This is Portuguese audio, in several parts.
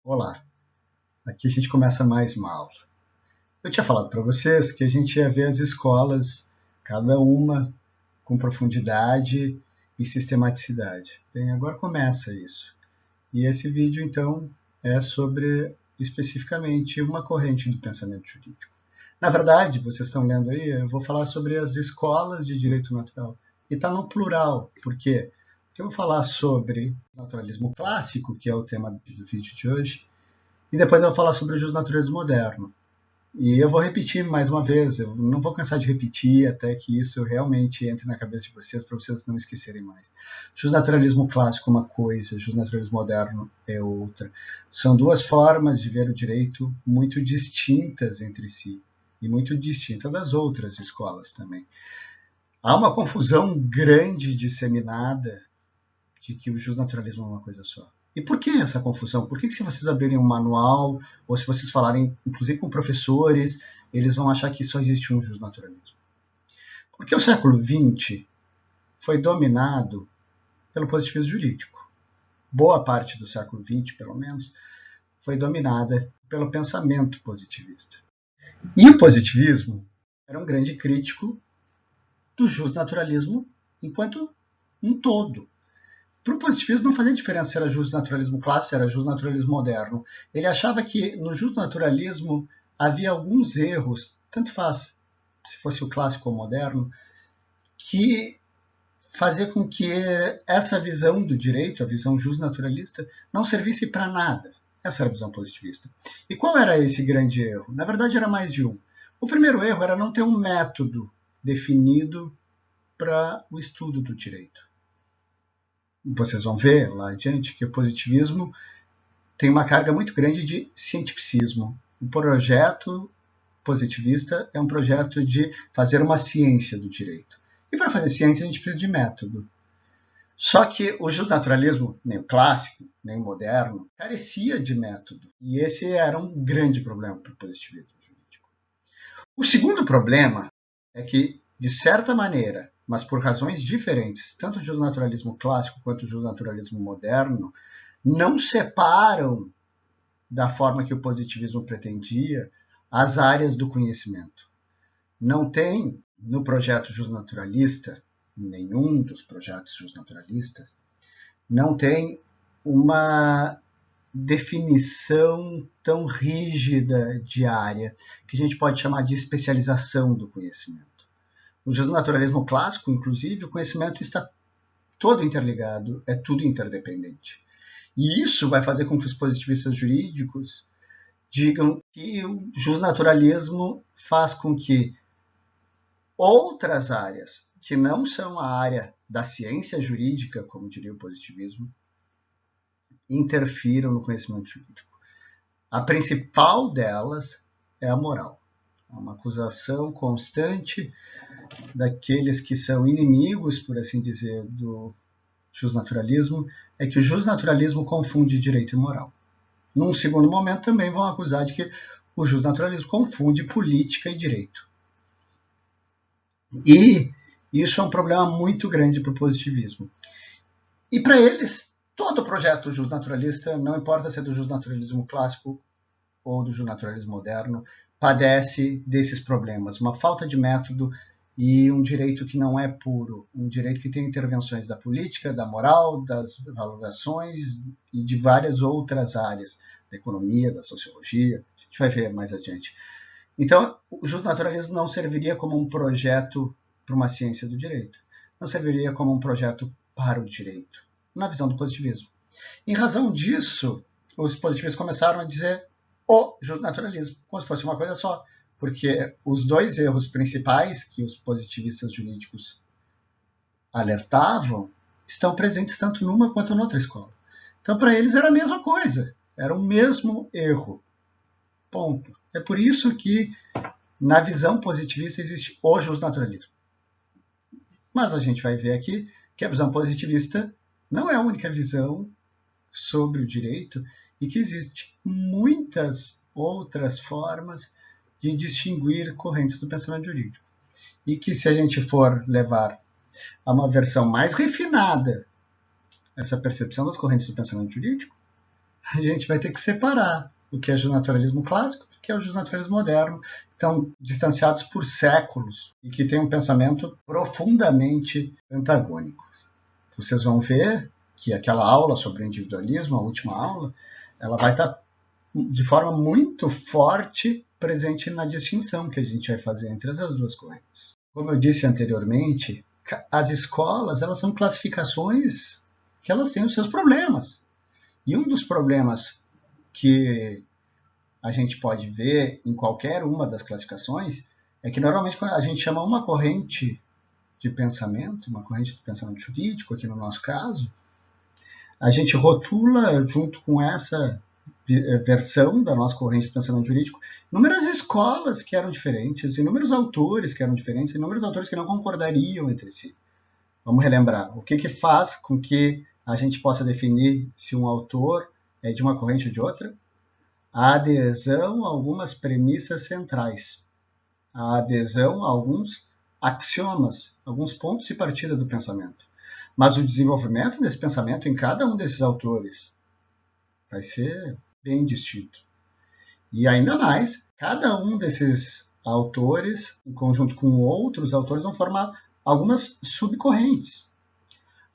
Olá, aqui a gente começa mais uma aula. Eu tinha falado para vocês que a gente ia ver as escolas, cada uma com profundidade e sistematicidade. Bem, agora começa isso. E esse vídeo, então, é sobre, especificamente, uma corrente do pensamento jurídico. Na verdade, vocês estão lendo aí, eu vou falar sobre as escolas de direito natural. E está no plural. Por quê? Porque eu vou falar sobre naturalismo clássico, que é o tema do vídeo de hoje, e depois eu vou falar sobre o justnaturalismo moderno. E eu vou repetir mais uma vez, eu não vou cansar de repetir até que isso realmente entre na cabeça de vocês, para vocês não esquecerem mais. Justnaturalismo clássico é uma coisa, justnaturalismo moderno é outra. São duas formas de ver o direito muito distintas entre si e muito distintas das outras escolas também. Há uma confusão grande disseminada de que o justnaturalismo é uma coisa só. E por que essa confusão? Por que se vocês abrirem um manual, ou se vocês falarem, inclusive com professores, eles vão achar que só existe um justnaturalismo? Porque o século XX foi dominado pelo positivismo jurídico. Boa parte do século XX, pelo menos, foi dominada pelo pensamento positivista. E o positivismo era um grande crítico do justnaturalismo enquanto um todo. Para o positivismo não fazia diferença se era justnaturalismo clássico, se era justnaturalismo moderno. Ele achava que no justnaturalismo havia alguns erros, tanto faz se fosse o clássico ou o moderno, que fazia com que essa visão do direito, a visão justnaturalista, não servisse para nada. Essa era a visão positivista. E qual era esse grande erro? Na verdade, era mais de um. O primeiro erro era não ter um método definido para o estudo do direito. Vocês vão ver lá adiante que o positivismo tem uma carga muito grande de cientificismo. O projeto positivista é um projeto de fazer uma ciência do direito. E para fazer ciência a gente precisa de método. Só que o justnaturalismo, nem o clássico, nem o moderno, carecia de método. E esse era um grande problema para o positivismo jurídico. O segundo problema é que, de certa maneira, mas por razões diferentes, tanto o justnaturalismo clássico quanto o justnaturalismo moderno não separam, da forma que o positivismo pretendia, as áreas do conhecimento. Não tem no projeto justnaturalista, nenhum dos projetos justnaturalistas, não tem uma definição tão rígida de área que a gente pode chamar de especialização do conhecimento. No justnaturalismo clássico, inclusive, o conhecimento está todo interligado, é tudo interdependente. E isso vai fazer com que os positivistas jurídicos digam que o justnaturalismo faz com que outras áreas, que não são a área da ciência jurídica, como diria o positivismo, interfiram no conhecimento jurídico. A principal delas é a moral. É uma acusação constante daqueles que são inimigos, por assim dizer, do justnaturalismo, é que o justnaturalismo confunde direito e moral. Num segundo momento, também vão acusar de que o justnaturalismo confunde política e direito. E isso é um problema muito grande para o positivismo. E para eles, todo projeto justnaturalista, não importa se é do justnaturalismo clássico ou do justnaturalismo moderno, padece desses problemas. Uma falta de método e um direito que não é puro, um direito que tem intervenções da política, da moral, das valorações e de várias outras áreas, da economia, da sociologia, a gente vai ver mais adiante. Então, o justnaturalismo não serviria como um projeto para uma ciência do direito, não serviria como um projeto para o direito, na visão do positivismo. Em razão disso, os positivistas começaram a dizer o justnaturalismo, como se fosse uma coisa só, porque os dois erros principais que os positivistas jurídicos alertavam estão presentes tanto numa quanto noutra escola. Então, para eles era a mesma coisa, era o mesmo erro. Ponto. É por isso que, na visão positivista, existe o justnaturalismo. Mas a gente vai ver aqui que a visão positivista não é a única visão sobre o direito e que existem muitas outras formas de distinguir correntes do pensamento jurídico. E que, se a gente for levar a uma versão mais refinada essa percepção das correntes do pensamento jurídico, a gente vai ter que separar o que é justnaturalismo clássico e o que é o justnaturalismo moderno, que estão distanciados por séculos e que têm um pensamento profundamente antagônico. Vocês vão ver que aquela aula sobre o individualismo, a última aula, ela vai estar de forma muito forte presente na distinção que a gente vai fazer entre essas duas correntes. Como eu disse anteriormente, as escolas, elas são classificações que elas têm os seus problemas. E um dos problemas que a gente pode ver em qualquer uma das classificações é que normalmente quando a gente chama uma corrente de pensamento, uma corrente de pensamento jurídico, aqui no nosso caso, a gente rotula junto com essa versão da nossa corrente de pensamento jurídico inúmeras escolas que eram diferentes, inúmeros autores que eram diferentes, inúmeros autores que não concordariam entre si. Vamos relembrar. O que faz com que a gente possa definir se um autor é de uma corrente ou de outra? A adesão a algumas premissas centrais. A adesão a alguns axiomas, alguns pontos de partida do pensamento. Mas o desenvolvimento desse pensamento em cada um desses autores vai ser bem distinto. E ainda mais, cada um desses autores, em conjunto com outros autores, vão formar algumas subcorrentes.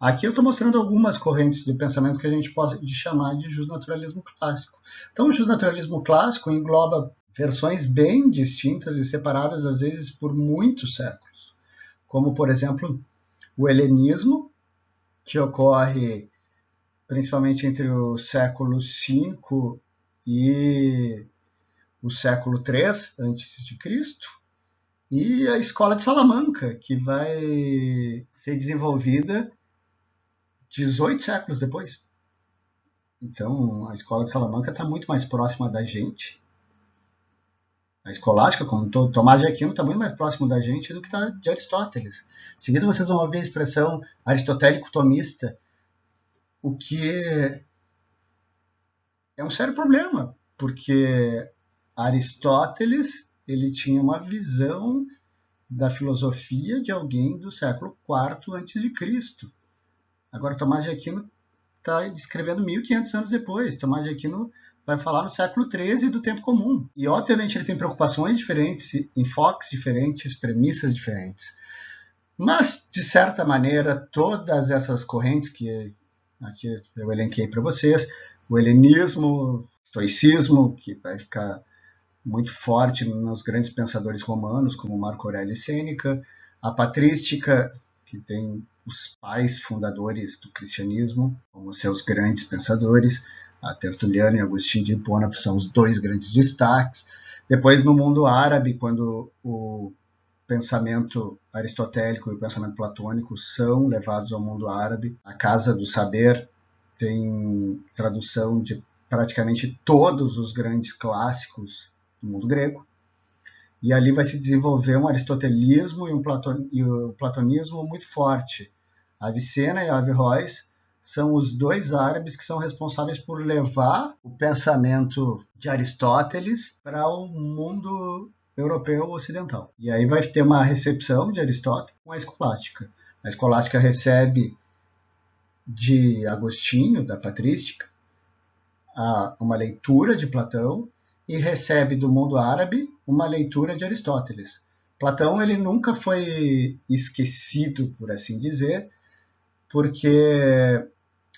Aqui eu estou mostrando algumas correntes do pensamento que a gente pode chamar de justnaturalismo clássico. Então, o justnaturalismo clássico engloba versões bem distintas e separadas, às vezes, por muitos séculos. Como, por exemplo, o helenismo, que ocorre principalmente entre o século V e o século III a.C., e a escola de Salamanca, que vai ser desenvolvida 18 séculos depois. Então, a escola de Salamanca está muito mais próxima da gente. A escolástica, como Tomás de Aquino, está muito mais próximo da gente do que está de Aristóteles. Em seguida, vocês vão ouvir a expressão aristotélico-tomista, o que é um sério problema, porque Aristóteles ele tinha uma visão da filosofia de alguém do século IV a.C. Agora, Tomás de Aquino está escrevendo 1500 anos depois. Tomás de Aquino vai falar no século XIII do tempo comum. E, obviamente, ele tem preocupações diferentes, enfoques diferentes, premissas diferentes. Mas, de certa maneira, todas essas correntes que aqui eu elenquei para vocês, o helenismo, o estoicismo, que vai ficar muito forte nos grandes pensadores romanos, como Marco Aurélio e Sêneca, a patrística, que tem os pais fundadores do cristianismo como seus grandes pensadores, a Tertuliano e Agostinho de Hipona são os dois grandes destaques. Depois, no mundo árabe, quando o pensamento aristotélico e o pensamento platônico são levados ao mundo árabe, a Casa do Saber tem tradução de praticamente todos os grandes clássicos do mundo grego, e ali vai se desenvolver um aristotelismo e um platonismo muito forte. A Avicena e a Averroes são os dois árabes que são responsáveis por levar o pensamento de Aristóteles para o mundo europeu ocidental. E aí vai ter uma recepção de Aristóteles com a escolástica. A escolástica recebe de Agostinho, da patrística, uma leitura de Platão e recebe do mundo árabe uma leitura de Aristóteles. Platão ele nunca foi esquecido, por assim dizer, porque,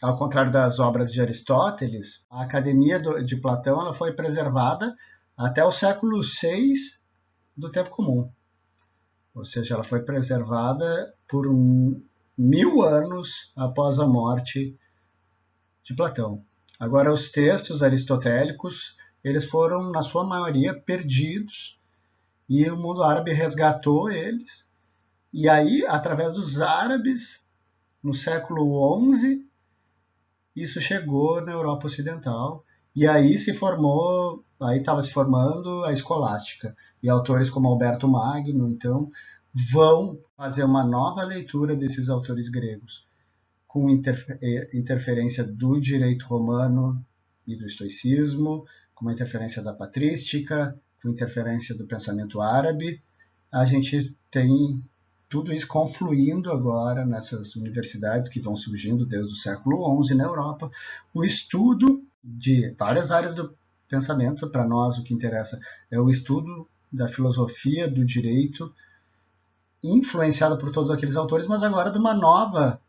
ao contrário das obras de Aristóteles, a academia de Platão ela foi preservada até o século VI do tempo comum. Ou seja, ela foi preservada por 1000 anos após a morte de Platão. Agora, os textos aristotélicos, eles foram, na sua maioria, perdidos, e o mundo árabe resgatou eles, e aí, através dos árabes, no século XI, isso chegou na Europa Ocidental, e aí estava se formando a escolástica, e autores como Alberto Magno, então, vão fazer uma nova leitura desses autores gregos, com interferência do direito romano e do estoicismo, com uma interferência da patrística, com interferência do pensamento árabe. A gente tem tudo isso confluindo agora nessas universidades que vão surgindo desde o século XI na Europa, o estudo de várias áreas do pensamento. Para nós, o que interessa é o estudo da filosofia, do direito, influenciado por todos aqueles autores, mas agora de uma nova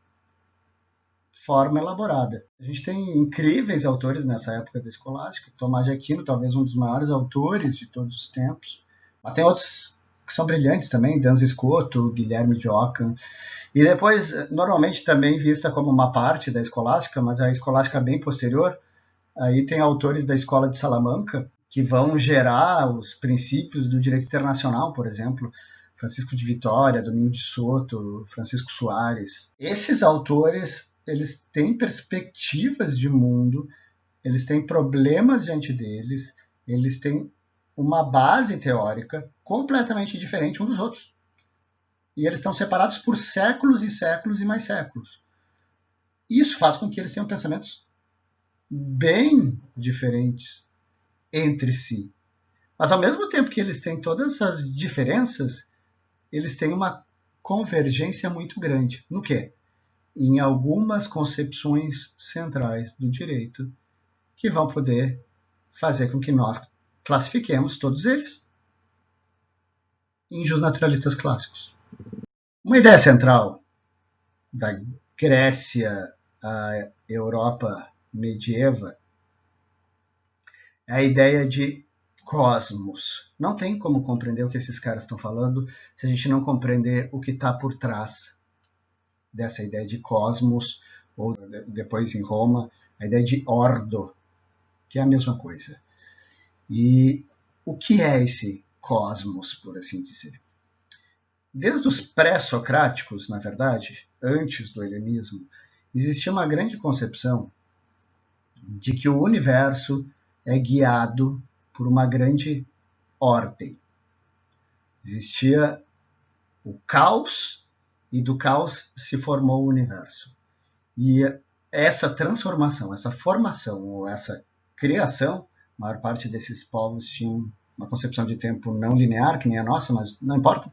forma elaborada. A gente tem incríveis autores nessa época da escolástica. Tomás de Aquino, talvez um dos maiores autores de todos os tempos, mas tem outros que são brilhantes também, Duns Scoto, Guilherme de Ockham, e depois, normalmente também vista como uma parte da escolástica, mas a escolástica bem posterior. Aí tem autores da escola de Salamanca que vão gerar os princípios do direito internacional, por exemplo, Francisco de Vitória, Domingos de Soto, Francisco Soares. Esses autores, eles têm perspectivas de mundo, eles têm problemas diante deles, eles têm uma base teórica completamente diferente uns dos outros. E eles estão separados por séculos e séculos e mais séculos. Isso faz com que eles tenham pensamentos bem diferentes entre si. Mas ao mesmo tempo que eles têm todas essas diferenças, eles têm uma convergência muito grande. No quê? Em algumas concepções centrais do direito que vão poder fazer com que nós classifiquemos todos eles em justnaturalistas clássicos. Uma ideia central da Grécia à Europa medieva é a ideia de cosmos. Não tem como compreender o que esses caras estão falando se a gente não compreender o que está por trás dessa ideia de cosmos, ou depois em Roma, a ideia de ordo, que é a mesma coisa. E o que é esse cosmos, por assim dizer? Desde os pré-socráticos, na verdade, antes do helenismo, existia uma grande concepção de que o universo é guiado por uma grande ordem. Existia o caos e do caos se formou o universo. E essa transformação, essa formação ou essa criação, a maior parte desses povos tinham uma concepção de tempo não linear, que nem a nossa, mas não importa.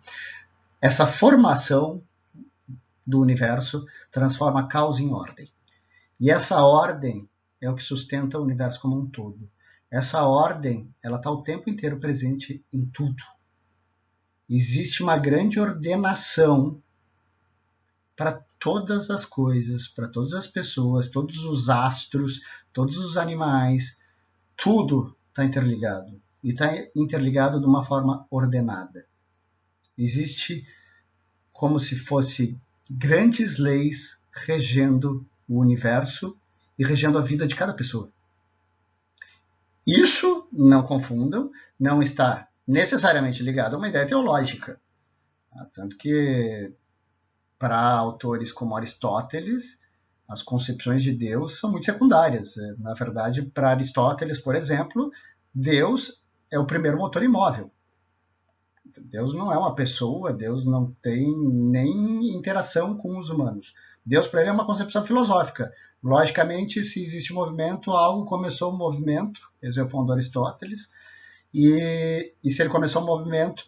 Essa formação do universo transforma caos em ordem. E essa ordem é o que sustenta o universo como um todo. Essa ordem, ela está o tempo inteiro presente em tudo. Existe uma grande ordenação para todas as coisas, para todas as pessoas, todos os astros, todos os animais, tudo está interligado. E está interligado de uma forma ordenada. Existe como se fosse grandes leis regendo o universo e regendo a vida de cada pessoa. Isso, não confundam, não está necessariamente ligado a uma ideia teológica. Tanto que, para autores como Aristóteles, as concepções de Deus são muito secundárias. Na verdade, para Aristóteles, por exemplo, Deus é o primeiro motor imóvel. Deus não é uma pessoa, Deus não tem nem interação com os humanos. Deus, para ele, é uma concepção filosófica. Logicamente, se existe movimento, algo começou o movimento, esse é o ponto de Aristóteles, e se ele começou o movimento,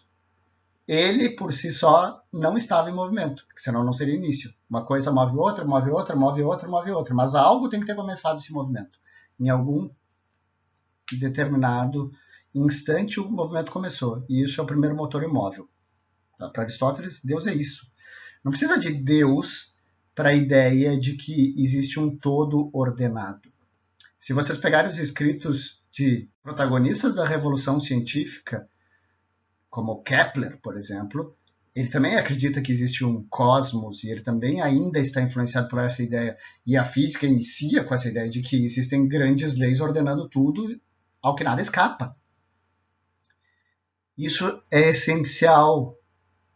ele, por si só, não estava em movimento, porque senão não seria início. Uma coisa move outra, move outra, move outra, move outra, mas algo tem que ter começado esse movimento. Em algum determinado instante o movimento começou, e isso é o primeiro motor imóvel. Para Aristóteles, Deus é isso. Não precisa de Deus para a ideia de que existe um todo ordenado. Se vocês pegarem os escritos de protagonistas da Revolução Científica, como Kepler, por exemplo, ele também acredita que existe um cosmos e ele também ainda está influenciado por essa ideia. E a física inicia com essa ideia de que existem grandes leis ordenando tudo, ao que nada escapa. Isso é essencial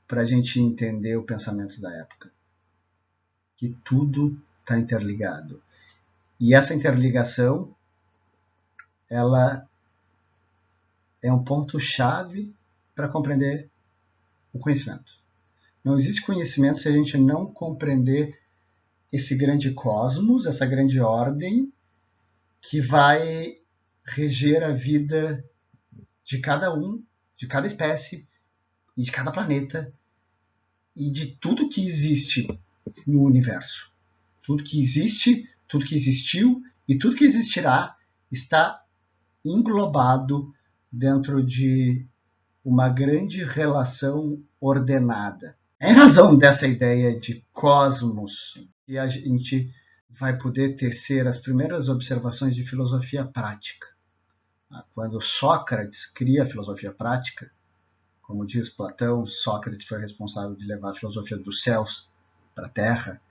para a gente entender o pensamento da época. Que tudo está interligado. E essa interligação, ela é um ponto-chave para compreender o conhecimento. Não existe conhecimento se a gente não compreender esse grande cosmos, essa grande ordem que vai reger a vida de cada um, de cada espécie e de cada planeta e de tudo que existe no universo. Tudo que existe, tudo que existiu e tudo que existirá está englobado dentro de uma grande relação ordenada. Em razão dessa ideia de cosmos, que a gente vai poder tecer as primeiras observações de filosofia prática. Quando Sócrates cria a filosofia prática, como diz Platão, Sócrates foi responsável de levar a filosofia dos céus para a Terra,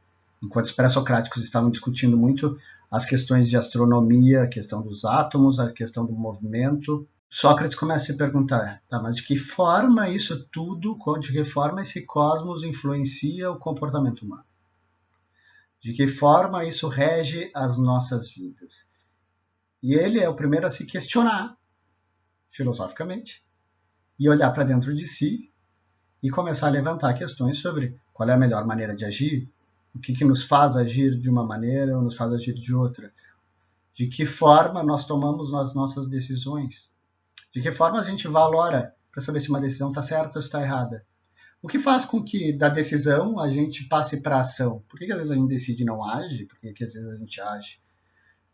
enquanto os pré-socráticos estavam discutindo muito as questões de astronomia, a questão dos átomos, a questão do movimento, Sócrates começa a se perguntar, mas de que forma isso tudo, de que forma esse cosmos influencia o comportamento humano? De que forma isso rege as nossas vidas? E ele é o primeiro a se questionar, filosoficamente, e olhar para dentro de si e começar a levantar questões sobre qual é a melhor maneira de agir, o que nos faz agir de uma maneira ou nos faz agir de outra, de que forma nós tomamos as nossas decisões, de que forma a gente valora para saber se uma decisão está certa ou está errada. O que faz com que da decisão a gente passe para a ação? Por que às vezes a gente decide e não age? Por que às vezes a gente age?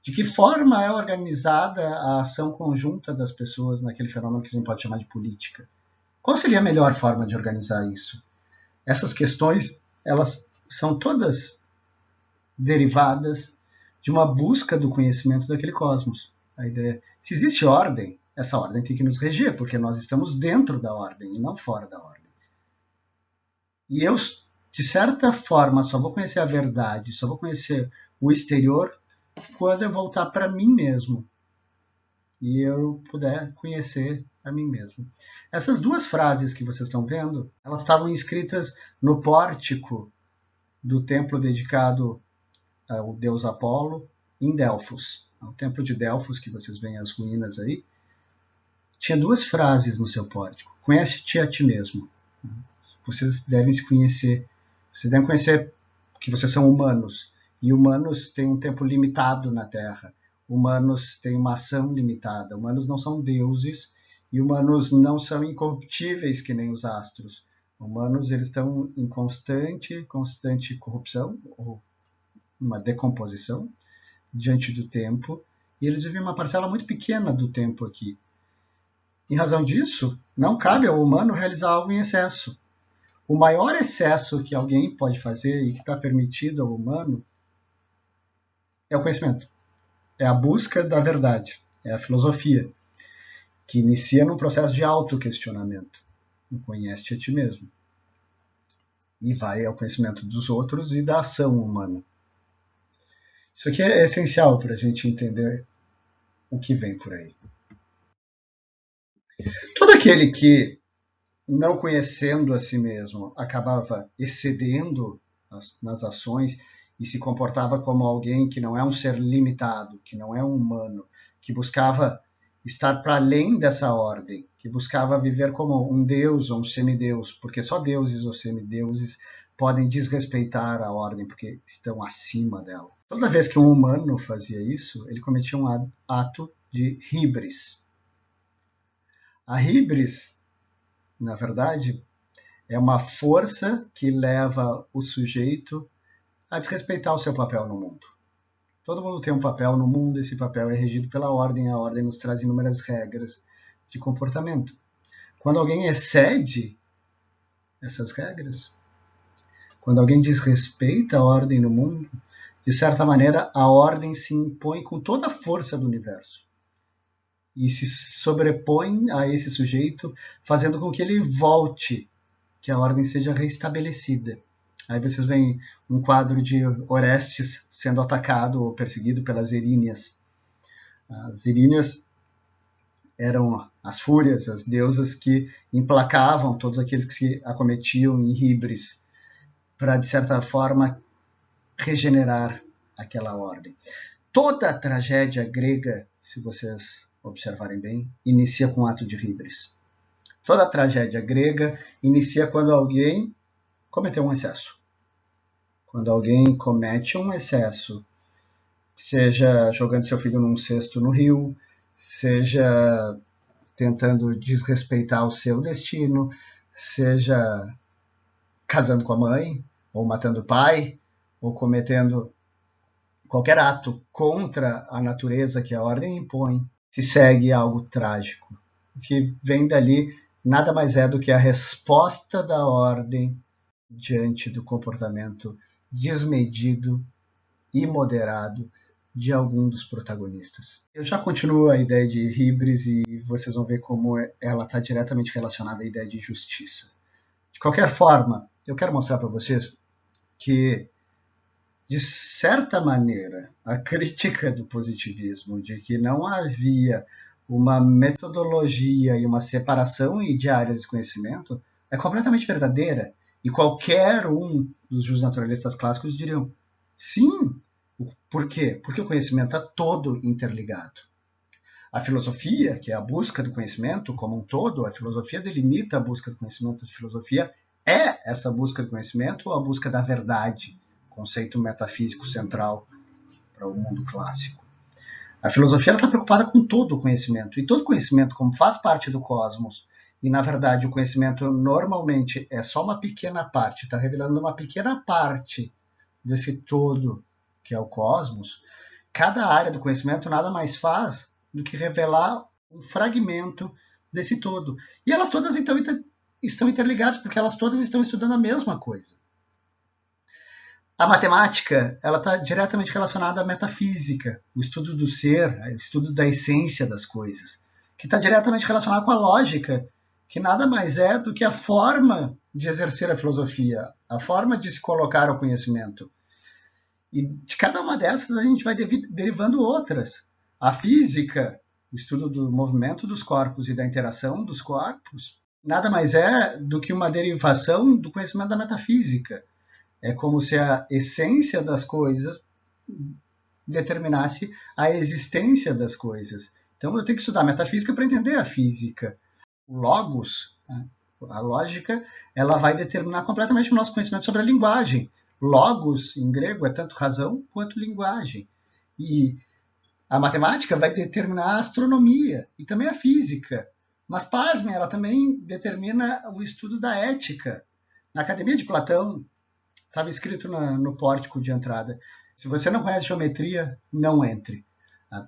De que forma é organizada a ação conjunta das pessoas naquele fenômeno que a gente pode chamar de política? Qual seria a melhor forma de organizar isso? Essas questões, elas são todas derivadas de uma busca do conhecimento daquele cosmos. A ideia, se existe ordem, essa ordem tem que nos reger, porque nós estamos dentro da ordem e não fora da ordem. E eu, de certa forma, só vou conhecer a verdade, só vou conhecer o exterior quando eu voltar para mim mesmo e eu puder conhecer a mim mesmo. Essas duas frases que vocês estão vendo, elas estavam escritas no pórtico do templo dedicado ao deus Apolo, em Delfos. O templo de Delfos, que vocês veem as ruínas aí, tinha duas frases no seu pórtico. Conhece-te a ti mesmo. Vocês devem se conhecer. Vocês devem conhecer que vocês são humanos. E humanos têm um tempo limitado na Terra. Humanos têm uma ação limitada. Humanos não são deuses. E humanos não são incorruptíveis que nem os astros. Humanos, eles estão em constante corrupção, ou uma decomposição, diante do tempo. E eles vivem uma parcela muito pequena do tempo aqui. Em razão disso, não cabe ao humano realizar algo em excesso. O maior excesso que alguém pode fazer e que está permitido ao humano é o conhecimento. É a busca da verdade. É a filosofia, que inicia num processo de autoquestionamento. Conhece-te a ti mesmo. E vai ao conhecimento dos outros e da ação humana. Isso aqui é essencial para a gente entender o que vem por aí. Todo aquele que, não conhecendo a si mesmo, acabava excedendo nas ações e se comportava como alguém que não é um ser limitado, que não é um humano, que buscava estar para além dessa ordem, que buscava viver como um deus ou um semideus, porque só deuses ou semideuses podem desrespeitar a ordem, porque estão acima dela. Toda vez que um humano fazia isso, ele cometia um ato de híbris. A híbris, na verdade, é uma força que leva o sujeito a desrespeitar o seu papel no mundo. Todo mundo tem um papel no mundo, esse papel é regido pela ordem, a ordem nos traz inúmeras regras de comportamento. Quando alguém excede essas regras, quando alguém desrespeita a ordem no mundo, de certa maneira a ordem se impõe com toda a força do universo e se sobrepõe a esse sujeito, fazendo com que ele volte, que a ordem seja restabelecida. Aí vocês veem um quadro de Orestes sendo atacado ou perseguido pelas Eríneas. As Eríneas eram as fúrias, as deusas que emplacavam todos aqueles que se acometiam em híbris para, de certa forma, regenerar aquela ordem. Toda a tragédia grega, se vocês observarem bem, inicia com um ato de híbris. Toda a tragédia grega inicia quando alguém cometeu um excesso. Quando alguém comete um excesso, seja jogando seu filho num cesto no rio, seja tentando desrespeitar o seu destino, seja casando com a mãe, ou matando o pai, ou cometendo qualquer ato contra a natureza que a ordem impõe, se segue algo trágico. O que vem dali nada mais é do que a resposta da ordem diante do comportamento desmedido, imoderado de algum dos protagonistas. Eu já continuo a ideia de híbris e vocês vão ver como ela está diretamente relacionada à ideia de justiça. De qualquer forma, eu quero mostrar para vocês que, de certa maneira, a crítica do positivismo de que não havia uma metodologia e uma separação de áreas de conhecimento é completamente verdadeira. E qualquer um dos justnaturalistas clássicos diriam, sim. Por quê? Porque o conhecimento está todo interligado. A filosofia, que é a busca do conhecimento como um todo, a filosofia delimita a busca do conhecimento. A filosofia é essa busca do conhecimento ou a busca da verdade, conceito metafísico central para o mundo clássico. A filosofia está preocupada com todo o conhecimento, e todo conhecimento, como faz parte do cosmos, e na verdade o conhecimento normalmente é só uma pequena parte, está revelando uma pequena parte desse todo que é o cosmos, cada área do conhecimento nada mais faz do que revelar um fragmento desse todo. E elas todas então estão interligadas, porque elas todas estão estudando a mesma coisa. A matemática ela está diretamente relacionada à metafísica, o estudo do ser, o estudo da essência das coisas, que está diretamente relacionado com a lógica, que nada mais é do que a forma de exercer a filosofia, a forma de se colocar ao conhecimento. E de cada uma dessas a gente vai derivando outras. A física, o estudo do movimento dos corpos e da interação dos corpos, nada mais é do que uma derivação do conhecimento da metafísica. É como se a essência das coisas determinasse a existência das coisas. Então eu tenho que estudar metafísica para entender a física. O logos, a lógica, ela vai determinar completamente o nosso conhecimento sobre a linguagem. Logos, em grego, é tanto razão quanto linguagem. E a matemática vai determinar a astronomia e também a física. Mas, pasmem, ela também determina o estudo da ética. Na Academia de Platão, estava escrito no pórtico de entrada, se você não conhece geometria, não entre.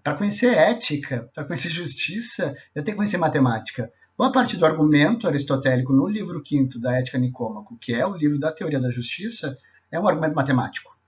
Para conhecer ética, para conhecer justiça, eu tenho que conhecer matemática. Boa parte do argumento aristotélico no livro quinto da Ética Nicômaco, que é o livro da teoria da justiça, é um argumento matemático,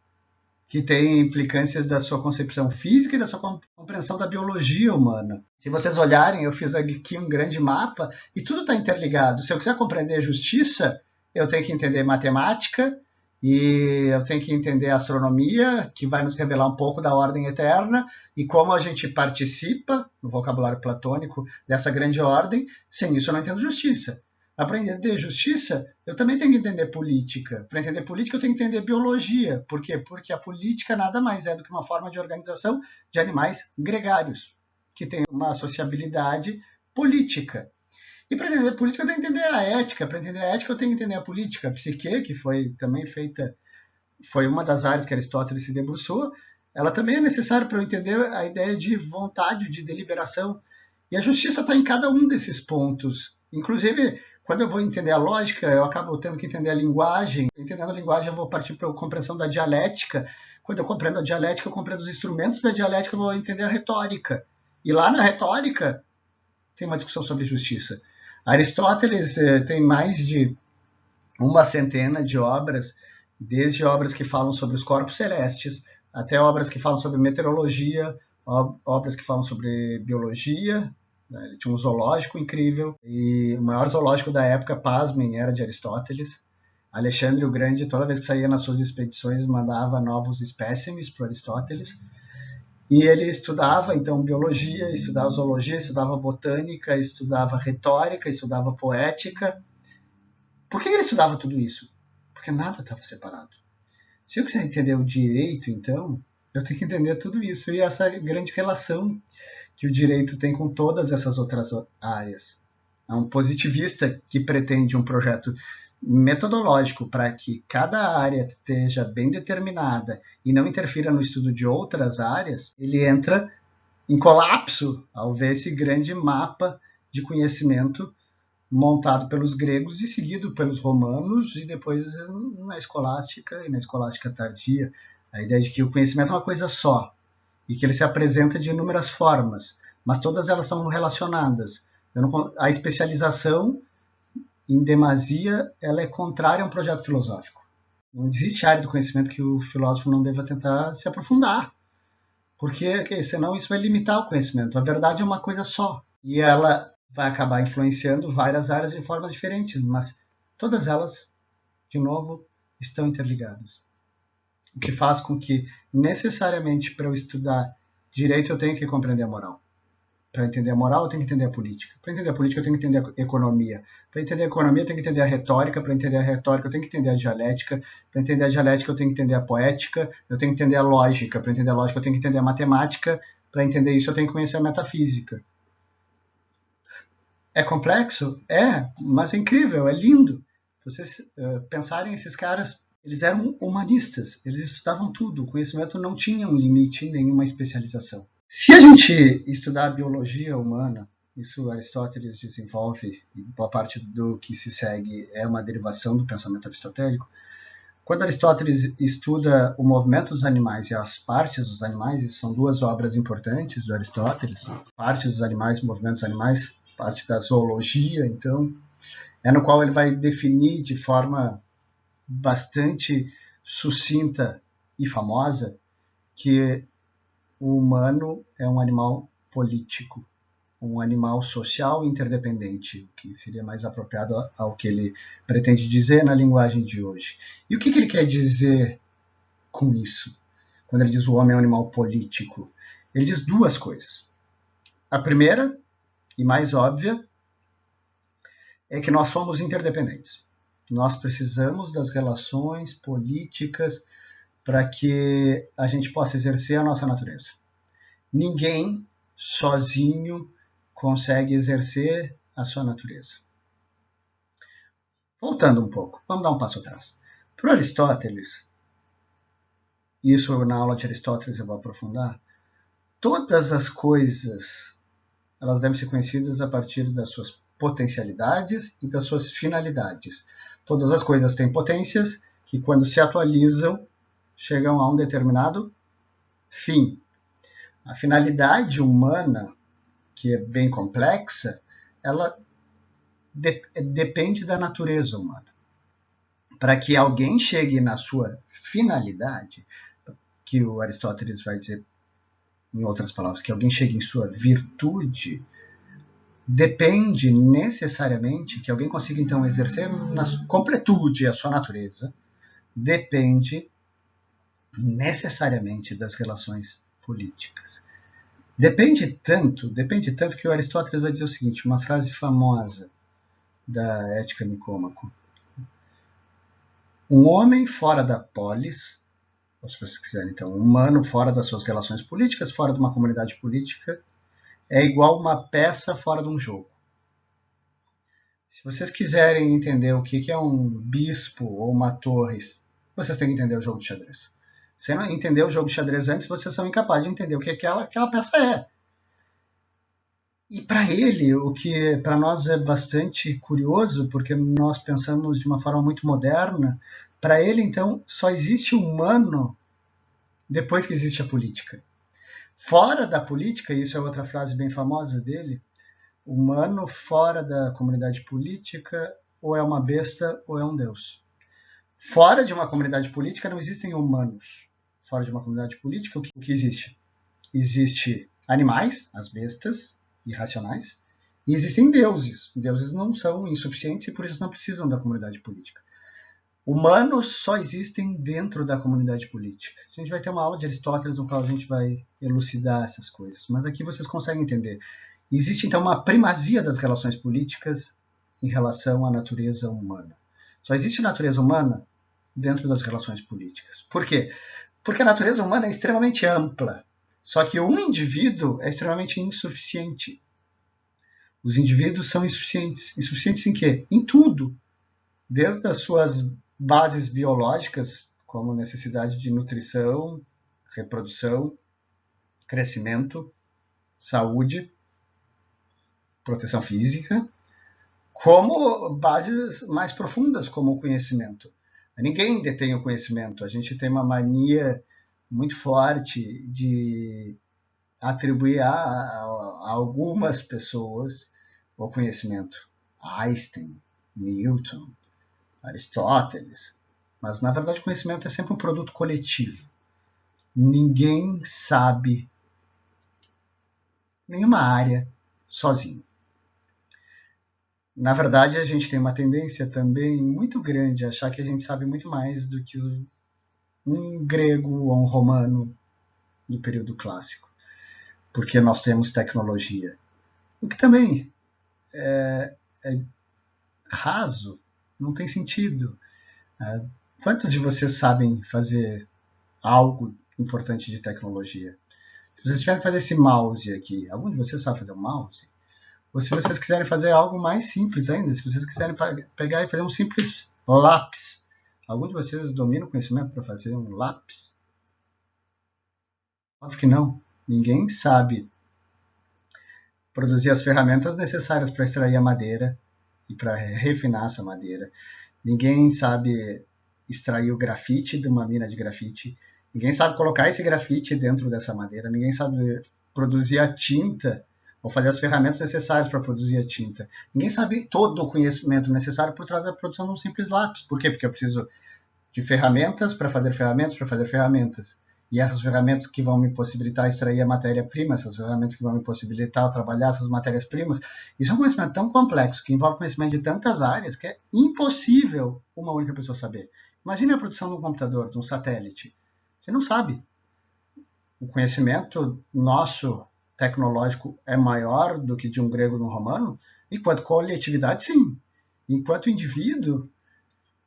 que tem implicâncias da sua concepção física e da sua compreensão da biologia humana. Se vocês olharem, eu fiz aqui um grande mapa e tudo está interligado. Se eu quiser compreender a justiça, eu tenho que entender matemática e eu tenho que entender a astronomia, que vai nos revelar um pouco da ordem eterna e como a gente participa, no vocabulário platônico, dessa grande ordem. Sem isso eu não entendo justiça. Para entender justiça, eu também tenho que entender política. Para entender política, eu tenho que entender biologia. Por quê? Porque a política nada mais é do que uma forma de organização de animais gregários, que tem uma sociabilidade política. E para entender política, eu tenho que entender a ética. Para entender a ética, eu tenho que entender a política. A psique, que foi também feita, foi uma das áreas que Aristóteles se debruçou, ela também é necessária para eu entender a ideia de vontade, de deliberação. E a justiça está em cada um desses pontos. Inclusive, quando eu vou entender a lógica, eu acabo tendo que entender a linguagem. Entendendo a linguagem, eu vou partir para a compreensão da dialética. Quando eu compreendo a dialética, eu compreendo os instrumentos da dialética, eu vou entender a retórica. E lá na retórica, tem uma discussão sobre justiça. Aristóteles tem mais de uma centena de obras, desde obras que falam sobre os corpos celestes, até obras que falam sobre meteorologia, obras que falam sobre biologia. Ele tinha um zoológico incrível, e o maior zoológico da época, pasmem, era de Aristóteles. Alexandre o Grande, toda vez que saía nas suas expedições, mandava novos espécimes para Aristóteles. E ele estudava, então, biologia, estudava zoologia, estudava botânica, estudava retórica, estudava poética. Por que ele estudava tudo isso? Porque nada estava separado. Se eu quiser entender o direito, então, eu tenho que entender tudo isso e essa grande relação que o direito tem com todas essas outras áreas. É um positivista que pretende um projeto metodológico para que cada área esteja bem determinada e não interfira no estudo de outras áreas, ele entra em colapso ao ver esse grande mapa de conhecimento montado pelos gregos e seguido pelos romanos e depois na escolástica e na escolástica tardia. A ideia de que o conhecimento é uma coisa só e que ele se apresenta de inúmeras formas, mas todas elas são relacionadas. A especialização, em demasia, ela é contrária a um projeto filosófico. Não existe área do conhecimento que o filósofo não deva tentar se aprofundar, porque senão isso vai limitar o conhecimento. A verdade é uma coisa só e ela vai acabar influenciando várias áreas de formas diferentes, mas todas elas, de novo, estão interligadas. O que faz com que, necessariamente, para eu estudar direito, eu tenha que compreender a moral. Para entender a moral, eu tenho que entender a política. Para entender a política, eu tenho que entender a economia. Para entender a economia, eu tenho que entender a retórica. Para entender a retórica, eu tenho que entender a dialética. Para entender a dialética, eu tenho que entender a poética. Eu tenho que entender a lógica. Para entender a lógica, eu tenho que entender a matemática. Para entender isso, eu tenho que conhecer a metafísica. É complexo? É, mas é incrível, é lindo. Vocês pensarem esses caras, eles eram humanistas, eles estudavam tudo, o conhecimento não tinha um limite, nenhuma especialização. Se a gente estudar a biologia humana, isso Aristóteles desenvolve, e boa parte do que se segue é uma derivação do pensamento aristotélico. Quando Aristóteles estuda o movimento dos animais e as partes dos animais, isso são duas obras importantes do Aristóteles, partes dos animais, movimentos dos animais, parte da zoologia, então, é no qual ele vai definir de forma bastante sucinta e famosa que o humano é um animal político, um animal social interdependente, o que seria mais apropriado ao que ele pretende dizer na linguagem de hoje. E o que ele quer dizer com isso? Quando ele diz o homem é um animal político, ele diz duas coisas. A primeira, e mais óbvia, é que nós somos interdependentes. Nós precisamos das relações políticas para que a gente possa exercer a nossa natureza. Ninguém sozinho consegue exercer a sua natureza. Voltando um pouco, vamos dar um passo atrás. Para Aristóteles, isso na aula de Aristóteles eu vou aprofundar, todas as coisas elas devem ser conhecidas a partir das suas potencialidades e das suas finalidades. Todas as coisas têm potências que, quando se atualizam, chegam a um determinado fim. A finalidade humana, que é bem complexa, ela depende da natureza humana. Para que alguém chegue na sua finalidade, que o Aristóteles vai dizer, em outras palavras, que alguém chegue em sua virtude, depende necessariamente que alguém consiga então exercer na completude a sua natureza, depende necessariamente das relações políticas. Depende tanto que o Aristóteles vai dizer o seguinte, uma frase famosa da Ética Nicômaco. Um homem fora da polis, ou se vocês quiserem, então, um humano fora das suas relações políticas, fora de uma comunidade política, é igual uma peça fora de um jogo. Se vocês quiserem entender o que é um bispo ou uma torre, vocês têm que entender o jogo de xadrez. Se não entender o jogo de xadrez antes, vocês são incapazes de entender o que aquela peça é. E para ele, o que para nós é bastante curioso, porque nós pensamos de uma forma muito moderna, para ele, então, só existe o humano depois que existe a política. Fora da política, e isso é outra frase bem famosa dele, humano fora da comunidade política ou é uma besta ou é um deus. Fora de uma comunidade política não existem humanos. Fora de uma comunidade política, o que existe? Existe animais, as bestas irracionais, e existem deuses. Deuses não são insuficientes e por isso não precisam da comunidade política. Humanos só existem dentro da comunidade política. A gente vai ter uma aula de Aristóteles no qual a gente vai elucidar essas coisas, mas aqui vocês conseguem entender. Existe então uma primazia das relações políticas em relação à natureza humana. Só existe natureza humana dentro das relações políticas. Por quê? Porque a natureza humana é extremamente ampla. Só que um indivíduo é extremamente insuficiente. Os indivíduos são insuficientes. Insuficientes em quê? Em tudo. Desde as suas bases biológicas, como necessidade de nutrição, reprodução, crescimento, saúde, proteção física, como bases mais profundas, como o conhecimento. Ninguém detém o conhecimento. A gente tem uma mania muito forte de atribuir a algumas pessoas o conhecimento. Einstein, Newton, Aristóteles. Mas, na verdade, o conhecimento é sempre um produto coletivo. Ninguém sabe nenhuma área sozinho. Na verdade, a gente tem uma tendência também muito grande a achar que a gente sabe muito mais do que um grego ou um romano do período clássico, porque nós temos tecnologia. O que também é raso, não tem sentido. Quantos de vocês sabem fazer algo importante de tecnologia? Se vocês tiverem que fazer esse mouse aqui, algum de vocês sabe fazer um mouse? Ou se vocês quiserem fazer algo mais simples ainda, se vocês quiserem pegar e fazer um simples lápis, algum de vocês domina o conhecimento para fazer um lápis? Óbvio que não. Ninguém sabe produzir as ferramentas necessárias para extrair a madeira e para refinar essa madeira. Ninguém sabe extrair o grafite de uma mina de grafite. Ninguém sabe colocar esse grafite dentro dessa madeira. Ninguém sabe produzir a tinta ou fazer as ferramentas necessárias para produzir a tinta. Ninguém sabe todo o conhecimento necessário por trás da produção de um simples lápis. Por quê? Porque eu preciso de ferramentas para fazer ferramentas para fazer ferramentas. E essas ferramentas que vão me possibilitar extrair a matéria-prima, essas ferramentas que vão me possibilitar trabalhar essas matérias-primas, isso é um conhecimento tão complexo, que envolve conhecimento de tantas áreas, que é impossível uma única pessoa saber. Imagine a produção de um computador, de um satélite. Você não sabe. O conhecimento nosso tecnológico é maior do que de um grego ou de um romano? Enquanto coletividade, sim. Enquanto indivíduo,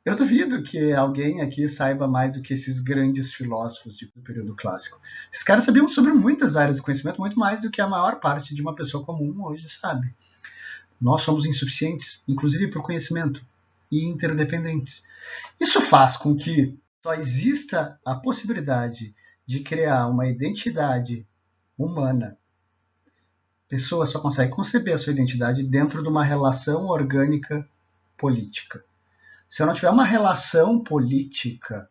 eu duvido que alguém aqui saiba mais do que esses grandes filósofos do período clássico. Esses caras sabiam sobre muitas áreas do conhecimento, muito mais do que a maior parte de uma pessoa comum hoje sabe. Nós somos insuficientes, inclusive por conhecimento, e interdependentes. Isso faz com que só exista a possibilidade de criar uma identidade humana. A pessoa só consegue conceber a sua identidade dentro de uma relação orgânica política. Se eu não tiver uma relação política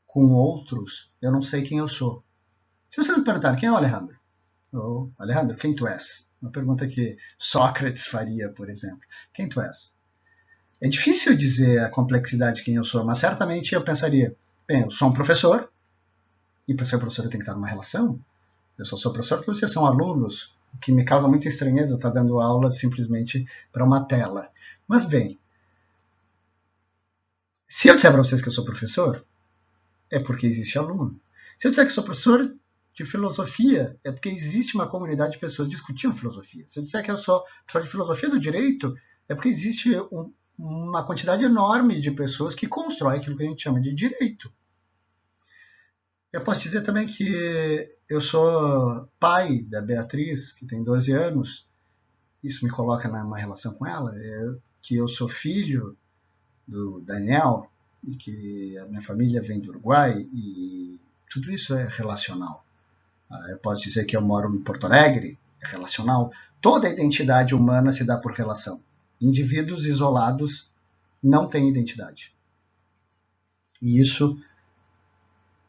com outros, eu não sei quem eu sou. Se você me perguntar quem é o Alejandro, ou Alejandro, quem tu és? Uma pergunta que Sócrates faria, por exemplo. Quem tu és? É difícil dizer a complexidade de quem eu sou, mas certamente eu pensaria, bem, eu sou um professor, e para ser professor eu tenho que estar numa relação. Eu só sou professor porque vocês são alunos, o que me causa muita estranheza estar dando aula simplesmente para uma tela. Mas bem, se eu disser para vocês que eu sou professor, é porque existe aluno. Se eu disser que eu sou professor de filosofia, é porque existe uma comunidade de pessoas discutindo filosofia. Se eu disser que eu sou professor de filosofia do direito, é porque existe uma quantidade enorme de pessoas que constroem aquilo que a gente chama de direito. Eu posso dizer também que eu sou pai da Beatriz, que tem 12 anos. Isso me coloca numa relação com ela. Que eu sou filho do Daniel, e que a minha família vem do Uruguai, e tudo isso é relacional. Eu posso dizer que eu moro em Porto Alegre, é relacional. Toda a identidade humana se dá por relação. Indivíduos isolados não têm identidade. E isso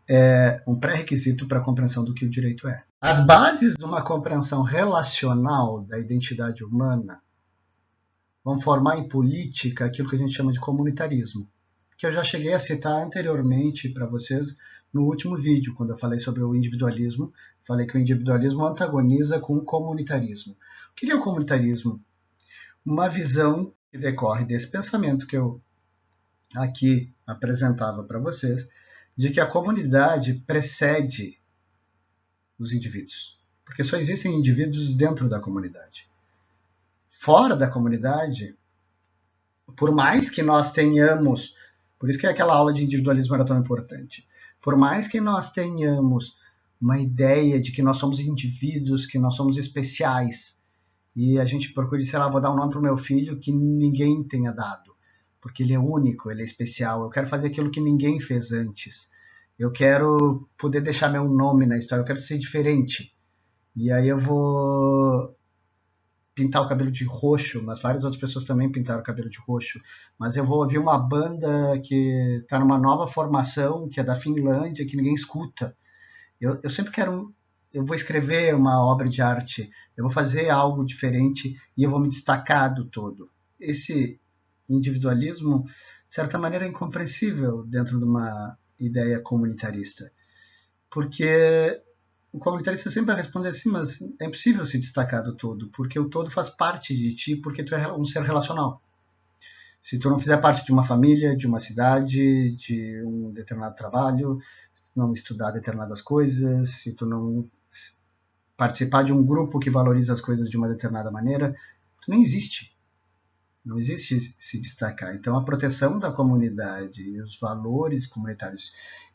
é um pré-requisito para a compreensão do que o direito é. As bases de uma compreensão relacional da identidade humana vão formar em política aquilo que a gente chama de comunitarismo, que eu já cheguei a citar anteriormente para vocês no último vídeo, quando eu falei sobre o individualismo. Falei que o individualismo antagoniza com o comunitarismo. O que é o comunitarismo? Uma visão que decorre desse pensamento que eu aqui apresentava para vocês, de que a comunidade precede os indivíduos, porque só existem indivíduos dentro da comunidade. Fora da comunidade, por mais que nós tenhamos, por isso que aquela aula de individualismo era tão importante, por mais que nós tenhamos uma ideia de que nós somos indivíduos, que nós somos especiais, e a gente procura, sei lá, vou dar um nome para o meu filho que ninguém tenha dado, porque ele é único, ele é especial, eu quero fazer aquilo que ninguém fez antes, eu quero poder deixar meu nome na história, eu quero ser diferente, e aí eu vou pintar o cabelo de roxo, mas várias outras pessoas também pintaram o cabelo de roxo, mas eu vou ouvir uma banda que está numa nova formação, que é da Finlândia, que ninguém escuta, Eu sempre quero, eu vou escrever uma obra de arte, eu vou fazer algo diferente e eu vou me destacar do todo. Esse individualismo, de certa maneira, é incompreensível dentro de uma ideia comunitarista, porque o comunitarista sempre vai responder assim, mas é impossível se destacar do todo, porque o todo faz parte de ti, porque tu é um ser relacional. Se tu não fizer parte de uma família, de uma cidade, de um determinado trabalho, se tu não estudar determinadas coisas, se tu não participar de um grupo que valoriza as coisas de uma determinada maneira, tu nem existe. Não existe se destacar. Então, a proteção da comunidade e os valores comunitários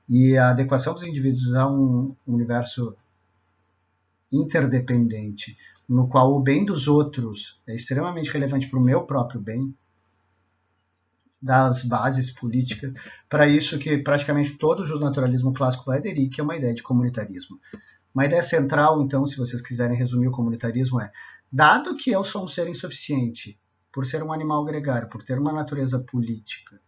e a adequação dos indivíduos a um universo interdependente, no qual o bem dos outros é extremamente relevante para o meu próprio bem, das bases políticas, para isso que praticamente todo o justnaturalismo clássico vai aderir, que é uma ideia de comunitarismo. Uma ideia central, então, se vocês quiserem resumir o comunitarismo, é: dado que eu sou um ser insuficiente, por ser um animal gregário, por ter uma natureza política,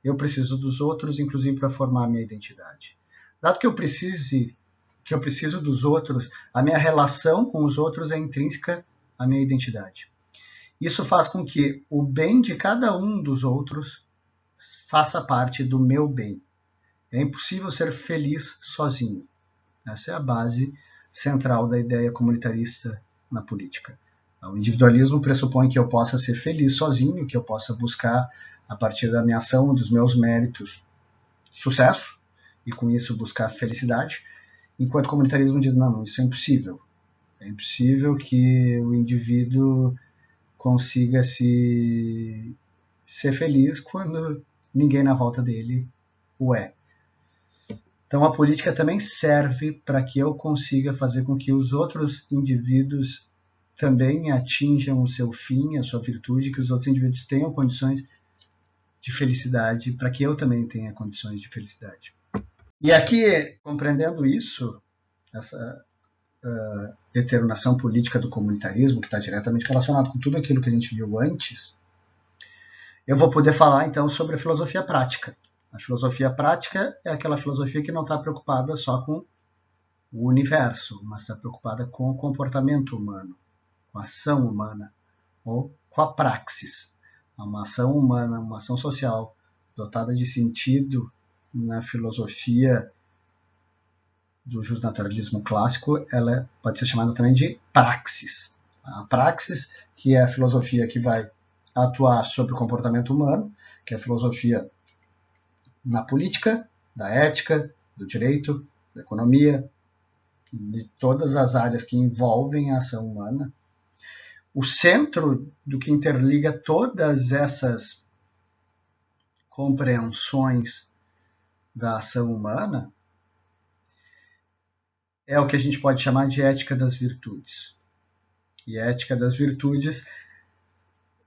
eu preciso dos outros, inclusive para formar a minha identidade. Dado que eu preciso dos outros, a minha relação com os outros é intrínseca à minha identidade. Isso faz com que o bem de cada um dos outros faça parte do meu bem. É impossível ser feliz sozinho. Essa é a base central da ideia comunitarista na política. O individualismo pressupõe que eu possa ser feliz sozinho, que eu possa buscar, a partir da minha ação, dos meus méritos, sucesso, e com isso buscar felicidade, enquanto o comunitarismo diz: não, isso é impossível. É impossível que o indivíduo consiga ser feliz quando ninguém na volta dele o é. Então a política também serve para que eu consiga fazer com que os outros indivíduos também atinjam o seu fim, a sua virtude, que os outros indivíduos tenham condições de felicidade, para que eu também tenha condições de felicidade. E aqui, compreendendo isso, essa determinação política do comunitarismo, que está diretamente relacionado com tudo aquilo que a gente viu antes, eu vou poder falar então sobre a filosofia prática. A filosofia prática é aquela filosofia que não está preocupada só com o universo, mas está preocupada com o comportamento humano, com a ação humana, ou com a praxis. Uma ação humana, uma ação social dotada de sentido na filosofia do justnaturalismo clássico, ela pode ser chamada também de praxis. A praxis, que é a filosofia que vai atuar sobre o comportamento humano, que é a filosofia na política, da ética, do direito, da economia, de todas as áreas que envolvem a ação humana. O centro do que interliga todas essas compreensões da ação humana é o que a gente pode chamar de ética das virtudes. E a ética das virtudes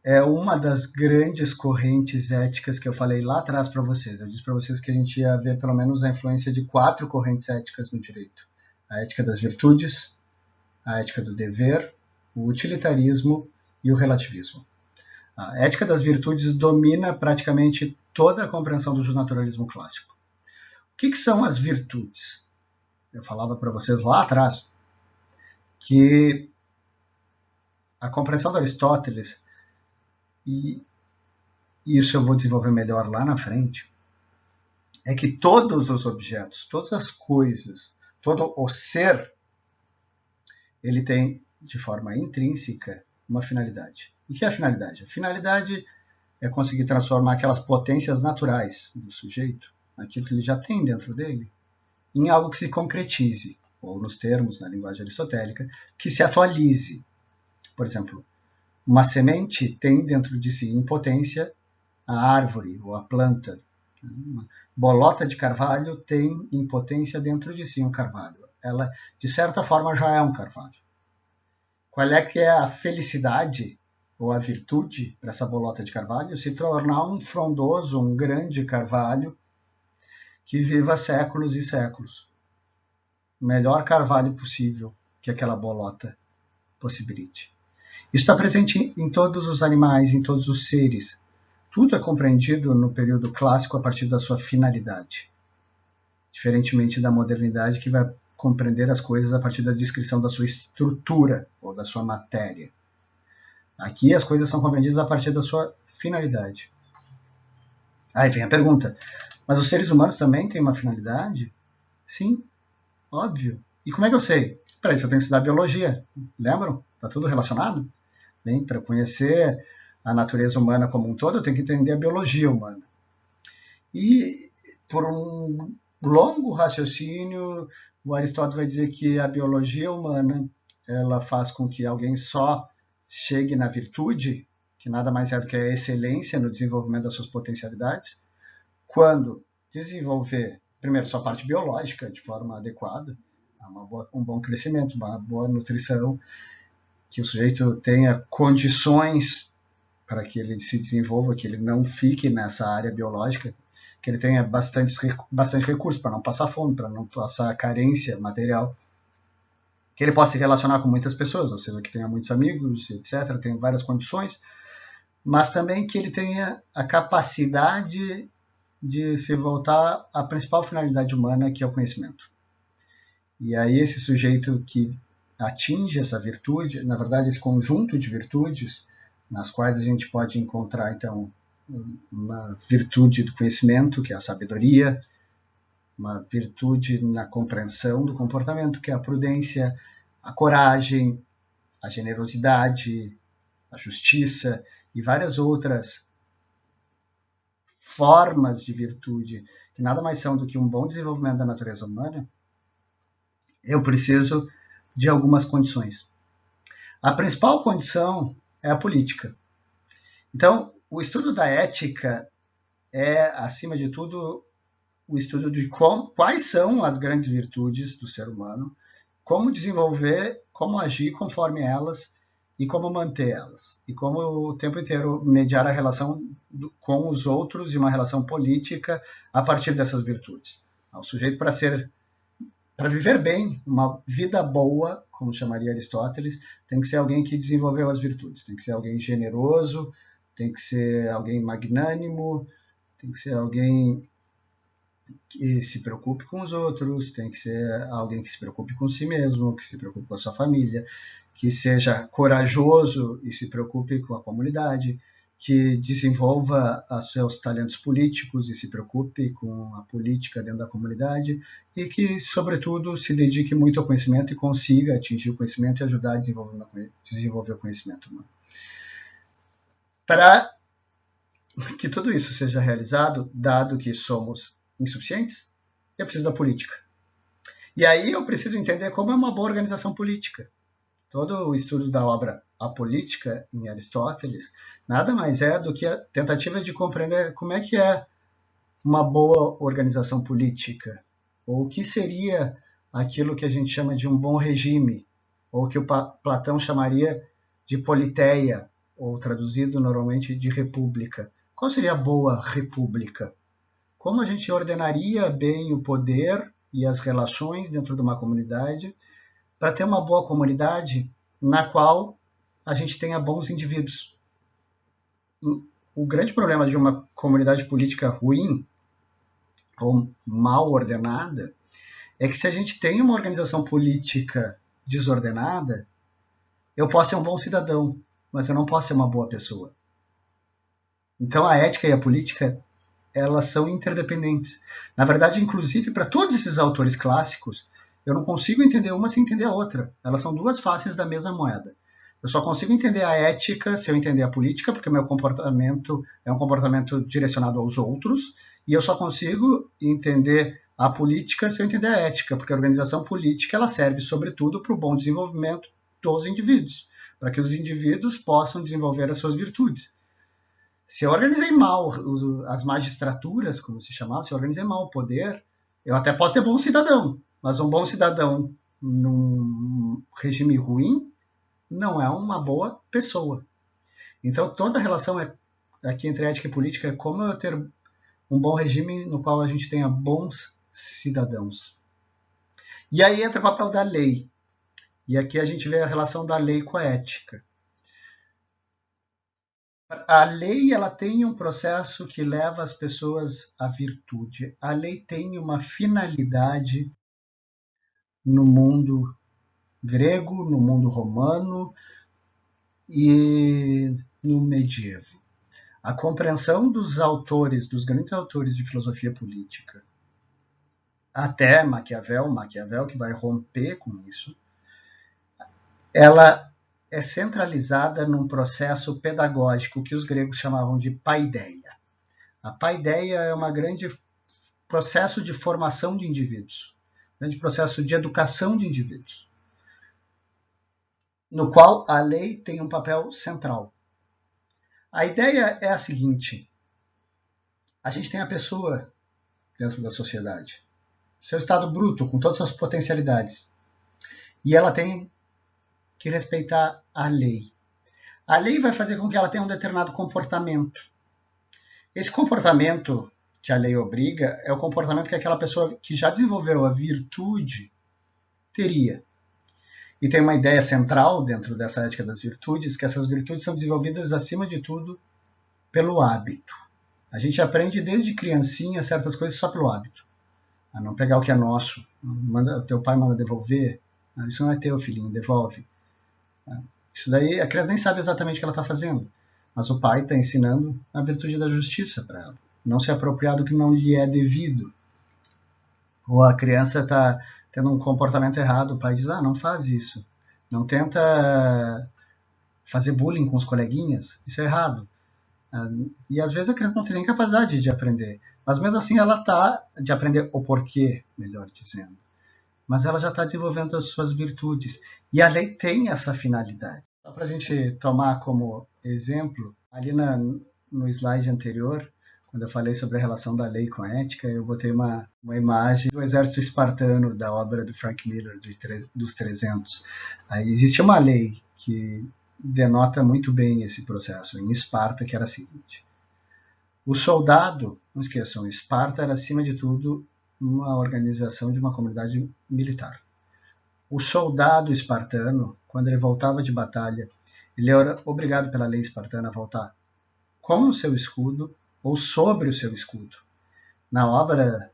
é uma das grandes correntes éticas que eu falei lá atrás para vocês. Eu disse para vocês que a gente ia ver pelo menos a influência de 4 correntes éticas no direito: a ética das virtudes, a ética do dever, o utilitarismo e o relativismo. A ética das virtudes domina praticamente toda a compreensão do justnaturalismo clássico. O que são as virtudes? Eu falava para vocês lá atrás que a compreensão de Aristóteles, e isso eu vou desenvolver melhor lá na frente, é que todos os objetos, todas as coisas, todo o ser, ele tem, de forma intrínseca, uma finalidade. O que é a finalidade? A finalidade é conseguir transformar aquelas potências naturais do sujeito, aquilo que ele já tem dentro dele, em algo que se concretize, ou nos termos, na linguagem aristotélica, que se atualize. Por exemplo, uma semente tem dentro de si, em potência, a árvore ou a planta. Uma bolota de carvalho tem em potência dentro de si um carvalho. Ela, de certa forma, já é um carvalho. Qual é que é a felicidade ou a virtude para essa bolota de carvalho? Se tornar um frondoso, um grande carvalho que viva séculos e séculos. O melhor carvalho possível que aquela bolota possibilite. Isso está presente em todos os animais, em todos os seres. Tudo é compreendido no período clássico a partir da sua finalidade. Diferentemente da modernidade, que vai compreender as coisas a partir da descrição da sua estrutura ou da sua matéria. Aqui as coisas são compreendidas a partir da sua finalidade. Aí vem a pergunta, mas os seres humanos também têm uma finalidade? Sim, óbvio. E como é que eu sei? Para isso eu tenho que estudar biologia. Lembram? Está tudo relacionado? Bem, para conhecer a natureza humana como um todo, eu tenho que entender a biologia humana. E por um longo raciocínio, o Aristóteles vai dizer que a biologia humana ela faz com que alguém só chegue na virtude, que nada mais é do que a excelência no desenvolvimento das suas potencialidades, quando desenvolver, primeiro, sua parte biológica de forma adequada, um bom crescimento, uma boa nutrição, que o sujeito tenha condições para que ele se desenvolva, que ele não fique nessa área biológica, que ele tenha bastante recursos para não passar fome, para não passar carência material, que ele possa se relacionar com muitas pessoas, ou seja, que tenha muitos amigos, etc., tenha várias condições, mas também que ele tenha a capacidade de se voltar à principal finalidade humana, que é o conhecimento. E aí esse sujeito que atinge essa virtude, na verdade esse conjunto de virtudes, nas quais a gente pode encontrar, então, uma virtude do conhecimento, que é a sabedoria, uma virtude na compreensão do comportamento, que é a prudência, a coragem, a generosidade, a justiça e várias outras formas de virtude, que nada mais são do que um bom desenvolvimento da natureza humana, eu preciso de algumas condições. A principal condição é a política. Então, o estudo da ética é, acima de tudo, o estudo de quais são as grandes virtudes do ser humano, como desenvolver, como agir conforme elas e como manter elas. E como o tempo inteiro mediar a relação com os outros e uma relação política a partir dessas virtudes. O sujeito, para viver bem, uma vida boa, como chamaria Aristóteles, tem que ser alguém que desenvolveu as virtudes, tem que ser alguém generoso, tem que ser alguém magnânimo, tem que ser alguém que se preocupe com os outros, tem que ser alguém que se preocupe com si mesmo, que se preocupe com a sua família, que seja corajoso e se preocupe com a comunidade, que desenvolva os seus talentos políticos e se preocupe com a política dentro da comunidade e que, sobretudo, se dedique muito ao conhecimento e consiga atingir o conhecimento e ajudar a desenvolver o conhecimento humano. Para que tudo isso seja realizado, dado que somos insuficientes, eu preciso da política. E aí eu preciso entender como é uma boa organização política. Todo o estudo da obra A Política, em Aristóteles, nada mais é do que a tentativa de compreender como é que é uma boa organização política, ou o que seria aquilo que a gente chama de um bom regime, ou que o Platão chamaria de politeia, ou traduzido normalmente de república. Qual seria a boa república? Como a gente ordenaria bem o poder e as relações dentro de uma comunidade para ter uma boa comunidade na qual a gente tenha bons indivíduos. O grande problema de uma comunidade política ruim ou mal ordenada é que se a gente tem uma organização política desordenada, eu posso ser um bom cidadão, mas eu não posso ser uma boa pessoa. Então a ética e a política, elas são interdependentes. Na verdade, inclusive, para todos esses autores clássicos, eu não consigo entender uma sem entender a outra. Elas são duas faces da mesma moeda. Eu só consigo entender a ética se eu entender a política, porque o meu comportamento é um comportamento direcionado aos outros, e eu só consigo entender a política se eu entender a ética, porque a organização política ela serve, sobretudo, para o bom desenvolvimento dos indivíduos, para que os indivíduos possam desenvolver as suas virtudes. Se eu organizei mal as magistraturas, como se chamava, se eu organizei mal o poder, eu até posso ter bom cidadão, mas um bom cidadão num regime ruim não é uma boa pessoa. Então, toda a relação aqui entre ética e política é como eu ter um bom regime no qual a gente tenha bons cidadãos. E aí entra o papel da lei. E aqui a gente vê a relação da lei com a ética. A lei ela tem um processo que leva as pessoas à virtude. A lei tem uma finalidade no mundo grego, no mundo romano e no medievo. A compreensão dos autores, dos grandes autores de filosofia política, até Maquiavel que vai romper com isso, ela é centralizada num processo pedagógico que os gregos chamavam de paideia. A paideia é um grande processo de formação de indivíduos, um grande processo de educação de indivíduos, no qual a lei tem um papel central. A ideia é a seguinte: a gente tem a pessoa dentro da sociedade, seu estado bruto, com todas as suas potencialidades, e ela tem que respeitar a lei. A lei vai fazer com que ela tenha um determinado comportamento. Esse comportamento que a lei obriga é o comportamento que aquela pessoa que já desenvolveu a virtude teria. E tem uma ideia central dentro dessa ética das virtudes, que essas virtudes são desenvolvidas, acima de tudo, pelo hábito. A gente aprende desde criancinha certas coisas só pelo hábito. A não pegar o que é nosso. Teu pai manda devolver. Isso não é teu, filhinho, devolve. Isso daí, a criança nem sabe exatamente o que ela está fazendo, mas o pai está ensinando a virtude da justiça para ela. Não se apropriar do que não lhe é devido. Ou a criança está tendo um comportamento errado, o pai diz, não faz isso. Não tenta fazer bullying com os coleguinhas, isso é errado. E às vezes a criança não tem nem capacidade de aprender, mas mesmo assim ela está, de aprender o porquê, melhor dizendo. Mas ela já está desenvolvendo as suas virtudes. E a lei tem essa finalidade. Só para a gente tomar como exemplo, ali no slide anterior, quando eu falei sobre a relação da lei com a ética, eu botei uma imagem do exército espartano, da obra do Frank Miller, dos 300. Aí existe uma lei que denota muito bem esse processo, em Esparta, que era a seguinte. O soldado, não esqueçam, Esparta era, acima de tudo, uma organização de uma comunidade militar. O soldado espartano, quando ele voltava de batalha, ele era obrigado pela lei espartana a voltar com o seu escudo ou sobre o seu escudo. Na obra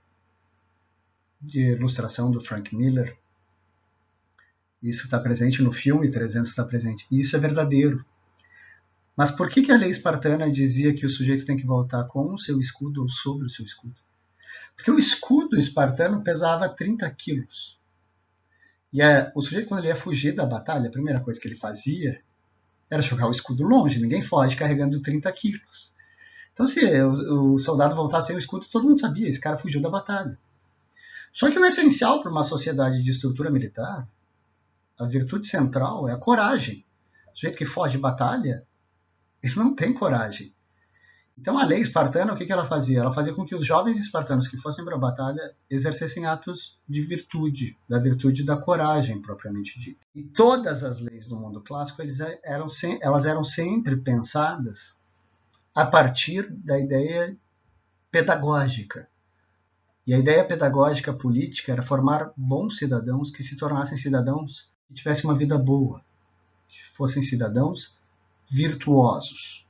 de ilustração do Frank Miller, isso está presente, no filme 300 está presente, e isso é verdadeiro. Mas por que a lei espartana dizia que o sujeito tem que voltar com o seu escudo ou sobre o seu escudo? Porque o escudo espartano pesava 30 quilos. E o sujeito, quando ele ia fugir da batalha, a primeira coisa que ele fazia era jogar o escudo longe. Ninguém foge carregando 30 quilos. Então, se o soldado voltasse sem o escudo, todo mundo sabia, esse cara fugiu da batalha. Só que o essencial para uma sociedade de estrutura militar, a virtude central é a coragem. O sujeito que foge de batalha, ele não tem coragem. Então a lei espartana, o que ela fazia? Ela fazia com que os jovens espartanos que fossem para a batalha exercessem atos de virtude, da virtude da coragem propriamente dita. E todas as leis do mundo clássico elas eram sempre pensadas a partir da ideia pedagógica. E a ideia pedagógica política era formar bons cidadãos que se tornassem cidadãos que tivessem uma vida boa, que fossem cidadãos virtuosos.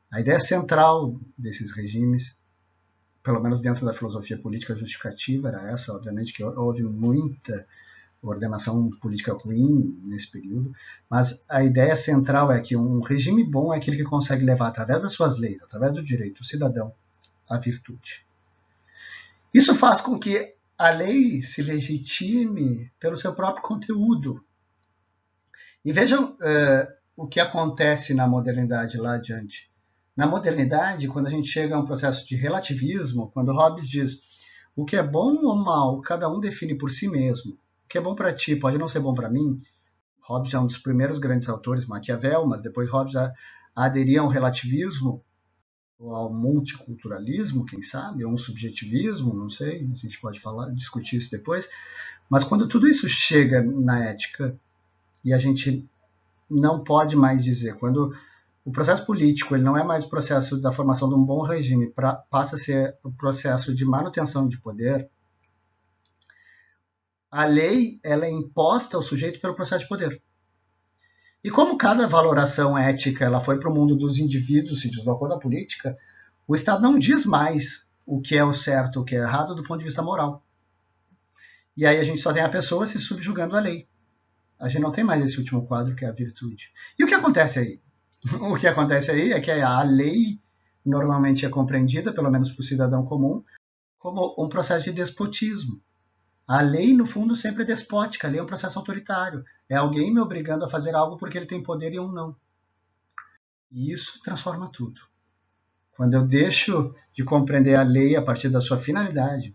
A ideia central desses regimes, pelo menos dentro da filosofia política justificativa, era essa. Obviamente que houve muita ordenação política ruim nesse período, mas a ideia central é que um regime bom é aquele que consegue levar, através das suas leis, através do direito, o cidadão à virtude. Isso faz com que a lei se legitime pelo seu próprio conteúdo. E vejam o que acontece na modernidade lá adiante. Na modernidade, quando a gente chega a um processo de relativismo, quando Hobbes diz o que é bom ou mal, cada um define por si mesmo. O que é bom para ti pode não ser bom para mim. Hobbes é um dos primeiros grandes autores, Maquiavel, mas depois Hobbes aderia ao relativismo, ou ao multiculturalismo, quem sabe, ou um subjetivismo, não sei, a gente pode discutir isso depois. Mas quando tudo isso chega na ética, e a gente não pode mais dizer, quando o processo político ele não é mais o processo da formação de um bom regime, passa a ser o processo de manutenção de poder, a lei ela é imposta ao sujeito pelo processo de poder. E como cada valoração ética ela foi para o mundo dos indivíduos, se deslocou da política, o Estado não diz mais o que é o certo, o que é errado do ponto de vista moral. E aí a gente só tem a pessoa se subjugando à lei. A gente não tem mais esse último quadro, que é a virtude. E o que acontece aí? O que acontece aí é que a lei normalmente é compreendida, pelo menos para o cidadão comum, como um processo de despotismo. A lei, no fundo, sempre é despótica. A lei é um processo autoritário. É alguém me obrigando a fazer algo porque ele tem poder e eu não. E isso transforma tudo. Quando eu deixo de compreender a lei a partir da sua finalidade,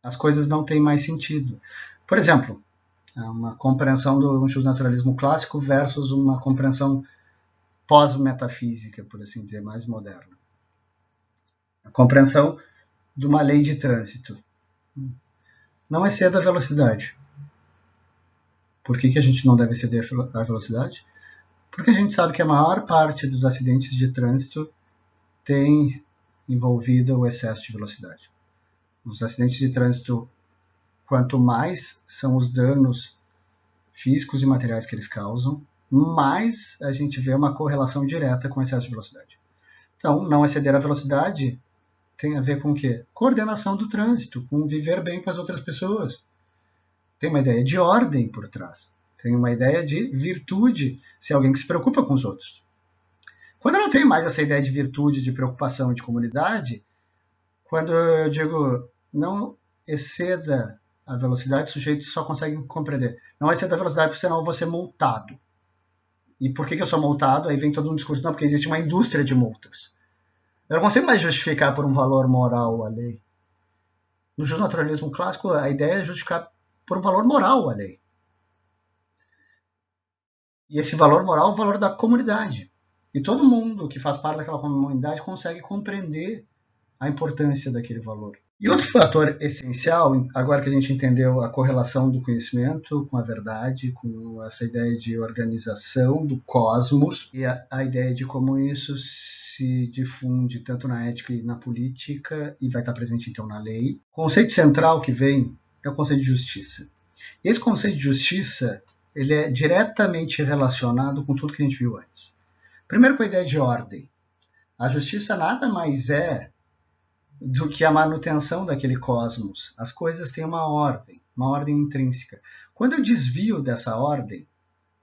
as coisas não têm mais sentido. Por exemplo, uma compreensão do justnaturalismo clássico versus uma compreensão pós-metafísica, por assim dizer, mais moderna. A compreensão de uma lei de trânsito. Não exceda a velocidade. Por que a gente não deve exceder a velocidade? Porque a gente sabe que a maior parte dos acidentes de trânsito tem envolvido o excesso de velocidade. Os acidentes de trânsito, quanto mais são os danos físicos e materiais que eles causam, mais a gente vê uma correlação direta com o excesso de velocidade. Então, não exceder a velocidade tem a ver com o quê? Coordenação do trânsito, com viver bem com as outras pessoas. Tem uma ideia de ordem por trás. Tem uma ideia de virtude, ser alguém que se preocupa com os outros. Quando eu não tenho mais essa ideia de virtude, de preocupação e de comunidade, quando eu digo não exceda a velocidade, os sujeitos só conseguem compreender. Não exceda a velocidade porque senão eu vou ser multado. E por que eu sou multado? Aí vem todo um discurso, não, porque existe uma indústria de multas. Eu não consigo mais justificar por um valor moral a lei. No justnaturalismo clássico, a ideia é justificar por um valor moral a lei. E esse valor moral é o valor da comunidade. E todo mundo que faz parte daquela comunidade consegue compreender a importância daquele valor. E outro fator essencial, agora que a gente entendeu a correlação do conhecimento com a verdade, com essa ideia de organização do cosmos e a ideia de como isso se difunde tanto na ética e na política e vai estar presente então na lei. O conceito central que vem é o conceito de justiça. E esse conceito de justiça ele é diretamente relacionado com tudo que a gente viu antes. Primeiro com a ideia de ordem. A justiça nada mais é do que a manutenção daquele cosmos. As coisas têm uma ordem intrínseca. Quando eu desvio dessa ordem,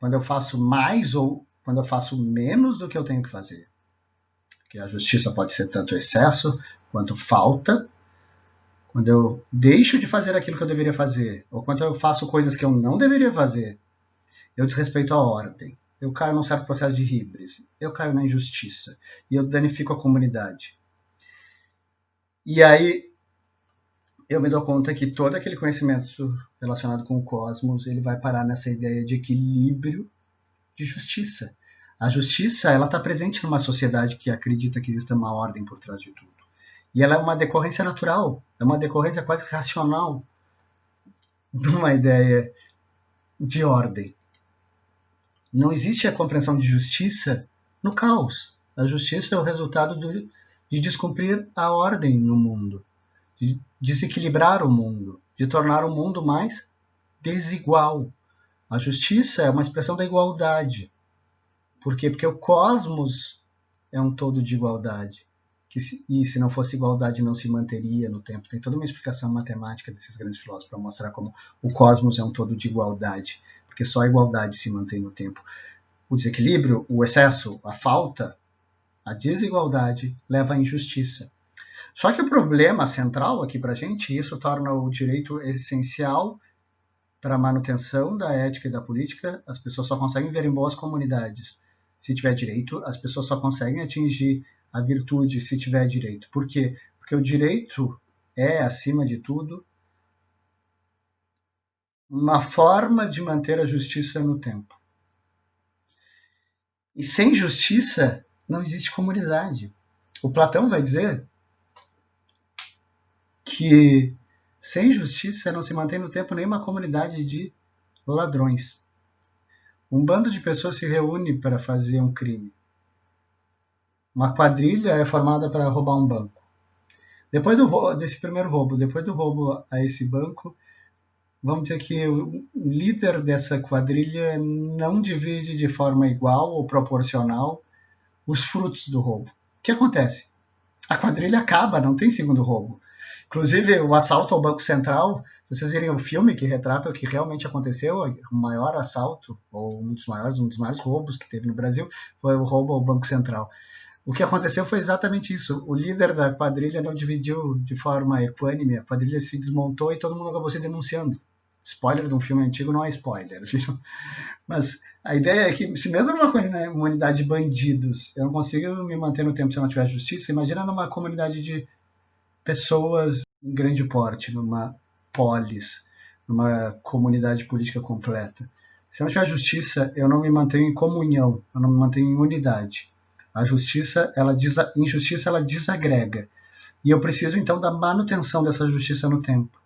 quando eu faço mais ou quando eu faço menos do que eu tenho que fazer, que a justiça pode ser tanto excesso quanto falta, quando eu deixo de fazer aquilo que eu deveria fazer, ou quando eu faço coisas que eu não deveria fazer, eu desrespeito a ordem, eu caio num certo processo de híbris, eu caio na injustiça, e eu danifico a comunidade. E aí eu me dou conta que todo aquele conhecimento relacionado com o cosmos, ele vai parar nessa ideia de equilíbrio de justiça. A justiça, ela está presente numa sociedade que acredita que existe uma ordem por trás de tudo. E ela é uma decorrência natural, é uma decorrência quase racional de uma ideia de ordem. Não existe a compreensão de justiça no caos. A justiça é o resultado de descumprir a ordem no mundo, de desequilibrar o mundo, de tornar o mundo mais desigual. A justiça é uma expressão da igualdade. Por quê? Porque o cosmos é um todo de igualdade. E se não fosse igualdade, não se manteria no tempo. Tem toda uma explicação matemática desses grandes filósofos para mostrar como o cosmos é um todo de igualdade, porque só a igualdade se mantém no tempo. O desequilíbrio, o excesso, a falta, a desigualdade leva à injustiça. Só que o problema central aqui para a gente, e isso torna o direito essencial para a manutenção da ética e da política, as pessoas só conseguem ver em boas comunidades se tiver direito, as pessoas só conseguem atingir a virtude se tiver direito. Por quê? Porque o direito é, acima de tudo, uma forma de manter a justiça no tempo. E sem justiça não existe comunidade. O Platão vai dizer que sem justiça não se mantém no tempo nenhuma comunidade de ladrões. Um bando de pessoas se reúne para fazer um crime. Uma quadrilha é formada para roubar um banco. Depois desse primeiro roubo, depois do roubo a esse banco, vamos dizer que o líder dessa quadrilha não divide de forma igual ou proporcional os frutos do roubo. O que acontece? A quadrilha acaba, não tem segundo roubo. Inclusive, o assalto ao Banco Central, vocês virem o filme que retrata o que realmente aconteceu, o maior assalto, ou um dos maiores roubos que teve no Brasil, foi o roubo ao Banco Central. O que aconteceu foi exatamente isso. O líder da quadrilha não dividiu de forma equânime, a quadrilha se desmontou e todo mundo acabou se denunciando. Spoiler de um filme antigo não é spoiler. Mas a ideia é que, se mesmo numa comunidade de bandidos eu não consigo me manter no tempo se eu não tiver justiça, imagina numa comunidade de pessoas em grande porte, numa polis, numa comunidade política completa. Se eu não tiver justiça, eu não me mantenho em comunhão, eu não me mantenho em unidade. A justiça, injustiça, ela desagrega. E eu preciso, então, da manutenção dessa justiça no tempo.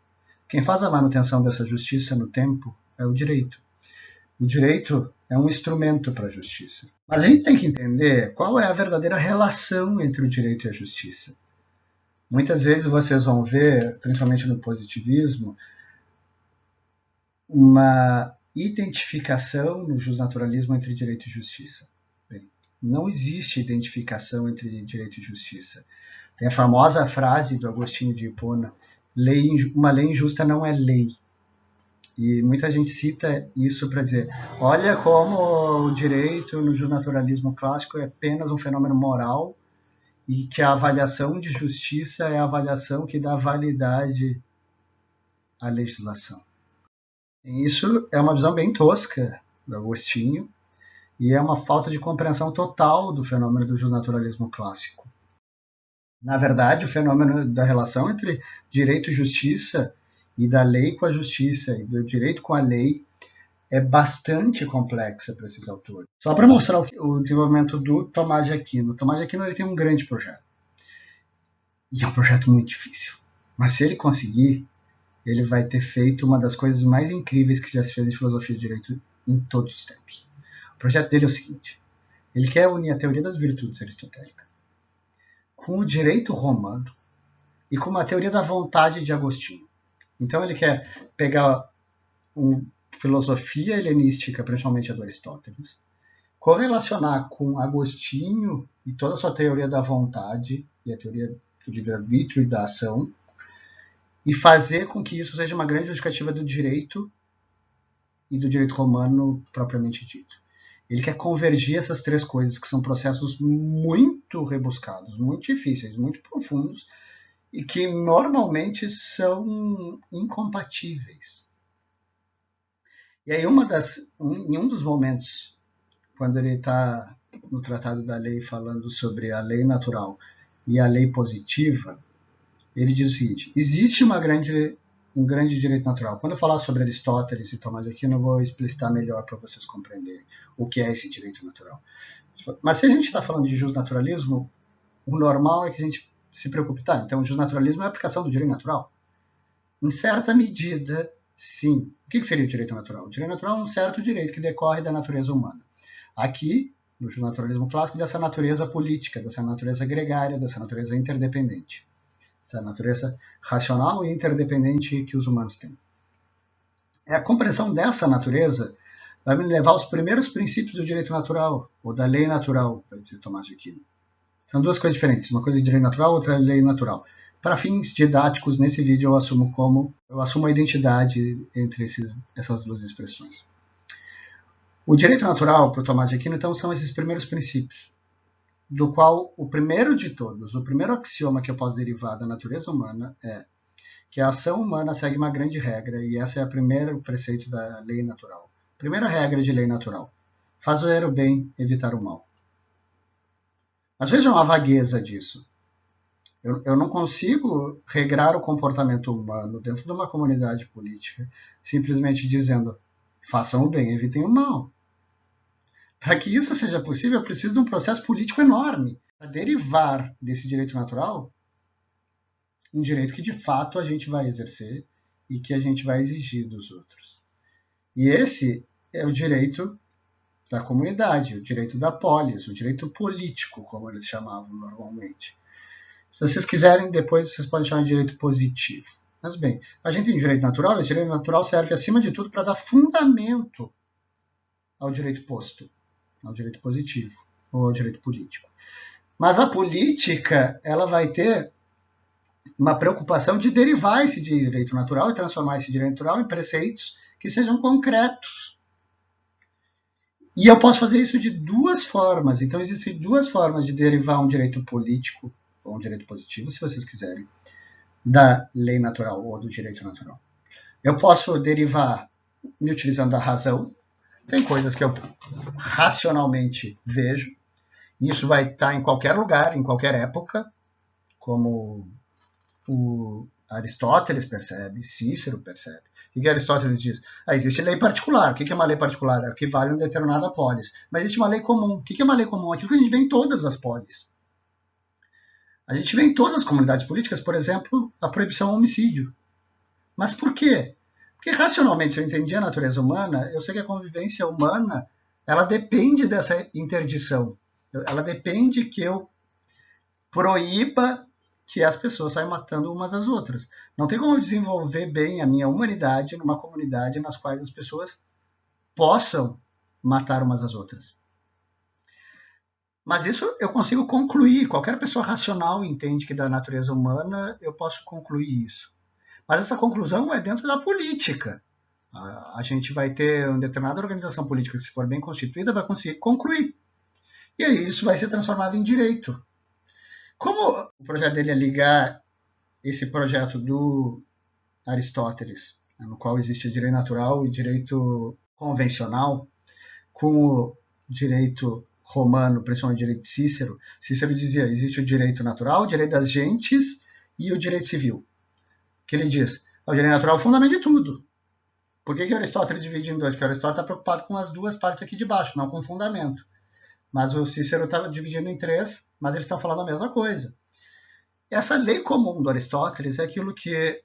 Quem faz a manutenção dessa justiça no tempo é o direito. O direito é um instrumento para a justiça. Mas a gente tem que entender qual é a verdadeira relação entre o direito e a justiça. Muitas vezes vocês vão ver, principalmente no positivismo, uma identificação no justnaturalismo entre direito e justiça. Bem, não existe identificação entre direito e justiça. Tem a famosa frase do Agostinho de Hipona, uma lei injusta não é lei. E muita gente cita isso para dizer, olha como o direito no justnaturalismo clássico é apenas um fenômeno moral e que a avaliação de justiça é a avaliação que dá validade à legislação. E isso é uma visão bem tosca do Agostinho e é uma falta de compreensão total do fenômeno do justnaturalismo clássico. Na verdade, o fenômeno da relação entre direito e justiça e da lei com a justiça e do direito com a lei é bastante complexa para esses autores. Só para mostrar o desenvolvimento do Tomás de Aquino. O Tomás de Aquino ele tem um grande projeto. E é um projeto muito difícil. Mas se ele conseguir, ele vai ter feito uma das coisas mais incríveis que já se fez em filosofia de direito em todos os tempos. O projeto dele é o seguinte. Ele quer unir a teoria das virtudes aristotélica com o direito romano e com uma teoria da vontade de Agostinho. Então ele quer pegar uma filosofia helenística, principalmente a do Aristóteles, correlacionar com Agostinho e toda a sua teoria da vontade e a teoria do livre-arbítrio e da ação, e fazer com que isso seja uma grande justificativa do direito e do direito romano propriamente dito. Ele quer convergir essas três coisas, que são processos muito rebuscados, muito difíceis, muito profundos, e que normalmente são incompatíveis. E aí em um dos momentos, quando ele está no Tratado da Lei falando sobre a lei natural e a lei positiva, ele diz o seguinte, existe um grande direito natural. Quando eu falar sobre Aristóteles e Tomás de Aquino, eu vou explicitar melhor para vocês compreenderem o que é esse direito natural. Mas se a gente está falando de justnaturalismo, o normal é que a gente se preocupe. Tá, então o justnaturalismo é a aplicação do direito natural? Em certa medida, sim. O que seria o direito natural? O direito natural é um certo direito que decorre da natureza humana. Aqui, no justnaturalismo clássico, dessa natureza política, dessa natureza gregária, dessa natureza interdependente. Essa natureza racional e interdependente que os humanos têm. A compreensão dessa natureza vai me levar aos primeiros princípios do direito natural, ou da lei natural, vai dizer Tomás de Aquino. São duas coisas diferentes, uma coisa é direito natural, outra é lei natural. Para fins didáticos, nesse vídeo eu assumo a identidade entre essas duas expressões. O direito natural, para o Tomás de Aquino, então, são esses primeiros princípios, do qual o primeiro de todos, o primeiro axioma que eu posso derivar da natureza humana é que a ação humana segue uma grande regra, e essa é o primeiro preceito da lei natural. Primeira regra de lei natural. Fazer o bem, evitar o mal. Mas vejam a vagueza disso. Eu não consigo regrar o comportamento humano dentro de uma comunidade política simplesmente dizendo façam o bem, evitem o mal. Para que isso seja possível, eu preciso de um processo político enorme para derivar desse direito natural um direito que de fato a gente vai exercer e que a gente vai exigir dos outros. E esse é o direito da comunidade, o direito da polis, o direito político, como eles chamavam normalmente. Se vocês quiserem, depois vocês podem chamar de direito positivo. Mas bem, a gente tem direito natural, esse direito natural serve acima de tudo para dar fundamento ao direito posto, ao direito positivo ou ao direito político. Mas a política, ela vai ter uma preocupação de derivar esse direito natural e transformar esse direito natural em preceitos que sejam concretos. E eu posso fazer isso de duas formas. Então, existem duas formas de derivar um direito político, ou um direito positivo, se vocês quiserem, da lei natural ou do direito natural. Eu posso derivar me utilizando da razão. Tem coisas que eu racionalmente vejo, e isso vai estar em qualquer lugar, em qualquer época, como o Aristóteles percebe, Cícero percebe. O que Aristóteles diz? Existe lei particular. O que é uma lei particular? É o que vale em determinada polis. Mas existe uma lei comum. O que é uma lei comum? Aquilo que a gente vê em todas as polis. A gente vê em todas as comunidades políticas, por exemplo, a proibição ao homicídio. Mas por quê? Porque racionalmente, se eu entendi a natureza humana, eu sei que a convivência humana ela depende dessa interdição. Ela depende que eu proíba que as pessoas saiam matando umas às outras. Não tem como eu desenvolver bem a minha humanidade numa comunidade nas quais as pessoas possam matar umas às outras. Mas isso eu consigo concluir. Qualquer pessoa racional entende que da natureza humana eu posso concluir isso. Mas essa conclusão é dentro da política. A gente vai ter uma determinada organização política que, se for bem constituída, vai conseguir concluir. E aí isso vai ser transformado em direito. Como o projeto dele é ligar esse projeto do Aristóteles, no qual existe o direito natural e direito convencional, com o direito romano, principalmente o direito de Cícero, Cícero dizia, existe o direito natural, o direito das gentes e o direito civil. Que ele diz, o direito natural é o fundamento de tudo. Por que Aristóteles divide em dois? Porque Aristóteles está preocupado com as duas partes aqui de baixo, não com o fundamento. Mas o Cícero está dividindo em três, mas eles estão falando a mesma coisa. Essa lei comum do Aristóteles é aquilo que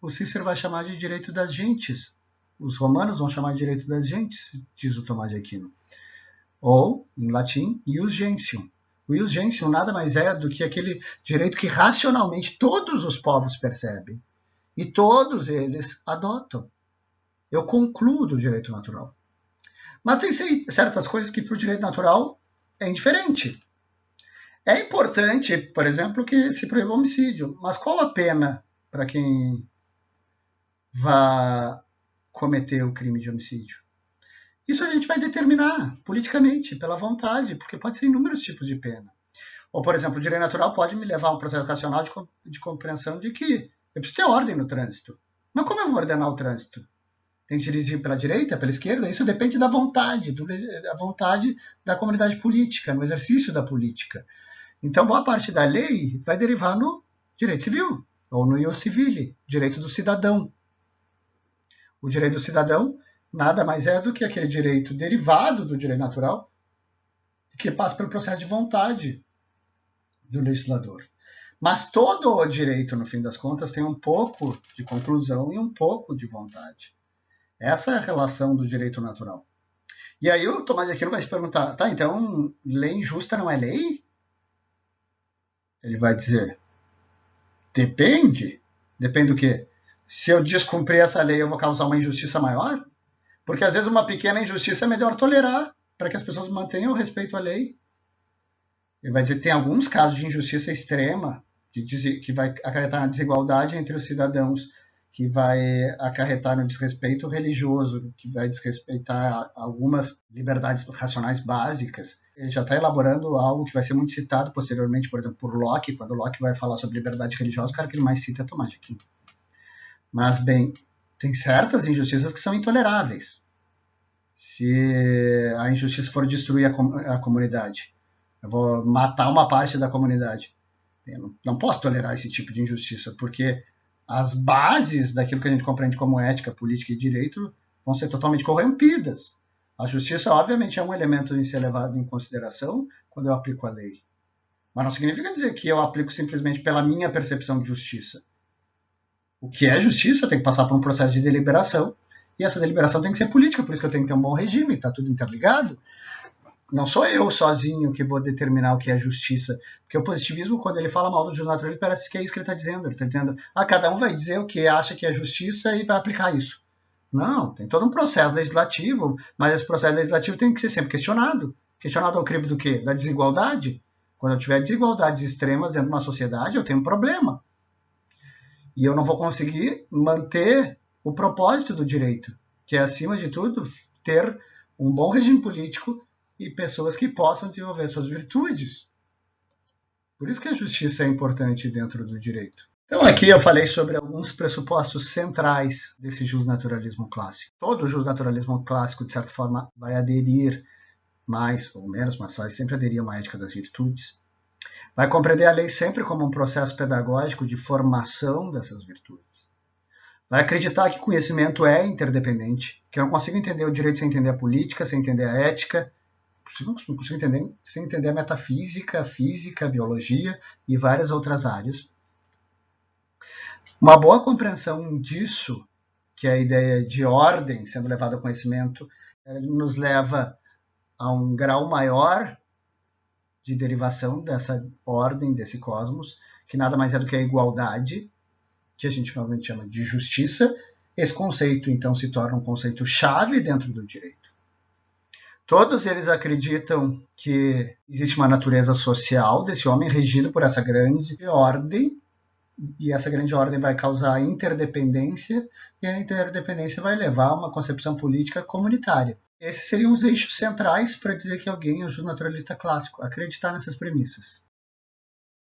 o Cícero vai chamar de direito das gentes. Os romanos vão chamar de direito das gentes, diz o Tomás de Aquino. Ou, em latim, ius gentium. O ius gentium nada mais é do que aquele direito que racionalmente todos os povos percebem. E todos eles adotam. Eu concluo do direito natural. Mas tem certas coisas que para o direito natural é indiferente. É importante, por exemplo, que se proíba o homicídio, mas qual a pena para quem vá cometer o crime de homicídio? Isso a gente vai determinar politicamente, pela vontade, porque pode ser inúmeros tipos de pena. Ou, por exemplo, o direito natural pode me levar a um processo racional de compreensão de que eu preciso ter ordem no trânsito. Mas como eu vou ordenar o trânsito? Tem que dirigir pela direita, pela esquerda? Isso depende da vontade, da vontade da comunidade política, no exercício da política. Então, boa parte da lei vai derivar no direito civil, ou no ius civile, direito do cidadão. O direito do cidadão nada mais é do que aquele direito derivado do direito natural, que passa pelo processo de vontade do legislador. Mas todo o direito, no fim das contas, tem um pouco de conclusão e um pouco de vontade. Essa é a relação do direito natural. E aí o Tomás de Aquino vai se perguntar, tá, então lei injusta não é lei? Ele vai dizer, depende. Depende do quê? Se eu descumprir essa lei, eu vou causar uma injustiça maior? Porque às vezes uma pequena injustiça é melhor tolerar para que as pessoas mantenham o respeito à lei. Ele vai dizer que tem alguns casos de injustiça extrema que vai acarretar na desigualdade entre os cidadãos, que vai acarretar no desrespeito religioso, que vai desrespeitar algumas liberdades racionais básicas. Ele já está elaborando algo que vai ser muito citado posteriormente, por exemplo, por Locke. Quando Locke vai falar sobre liberdade religiosa, o cara que ele mais cita é Tomás de Aquino. Mas, bem, tem certas injustiças que são intoleráveis. Se a injustiça for destruir a comunidade, eu vou matar uma parte da comunidade. Eu não posso tolerar esse tipo de injustiça, porque as bases daquilo que a gente compreende como ética, política e direito vão ser totalmente corrompidas. A justiça, obviamente, é um elemento a ser levado em consideração quando eu aplico a lei. Mas não significa dizer que eu aplico simplesmente pela minha percepção de justiça. O que é justiça tem que passar por um processo de deliberação, e essa deliberação tem que ser política, por isso que eu tenho que ter um bom regime, está tudo interligado. Não sou eu sozinho que vou determinar o que é justiça. Porque o positivismo, quando ele fala mal do juízo natural, ele parece que é isso que ele está dizendo. Ele está dizendo, cada um vai dizer o que acha que é justiça e vai aplicar isso. Não, tem todo um processo legislativo, mas esse processo legislativo tem que ser sempre questionado. Questionado ao crivo do quê? Da desigualdade. Quando eu tiver desigualdades extremas dentro de uma sociedade, eu tenho um problema. E eu não vou conseguir manter o propósito do direito, que é, acima de tudo, ter um bom regime político e pessoas que possam desenvolver suas virtudes. Por isso que a justiça é importante dentro do direito. Então, aqui eu falei sobre alguns pressupostos centrais desse justnaturalismo clássico. Todo justnaturalismo clássico, de certa forma, vai aderir mais ou menos, mas vai sempre aderir a uma ética das virtudes. Vai compreender a lei sempre como um processo pedagógico de formação dessas virtudes. Vai acreditar que conhecimento é interdependente, que eu não consigo entender o direito sem entender a política, sem entender a ética, não consigo entender sem entender a metafísica, a física, a biologia e várias outras áreas. Uma boa compreensão disso, que é a ideia de ordem sendo levada ao conhecimento, nos leva a um grau maior de derivação dessa ordem, desse cosmos, que nada mais é do que a igualdade, que a gente normalmente chama de justiça. Esse conceito, então, se torna um conceito chave dentro do direito. Todos eles acreditam que existe uma natureza social desse homem regido por essa grande ordem, e essa grande ordem vai causar interdependência, e a interdependência vai levar a uma concepção política comunitária. Esses seriam os eixos centrais para dizer que alguém é um justnaturalista clássico, acreditar nessas premissas.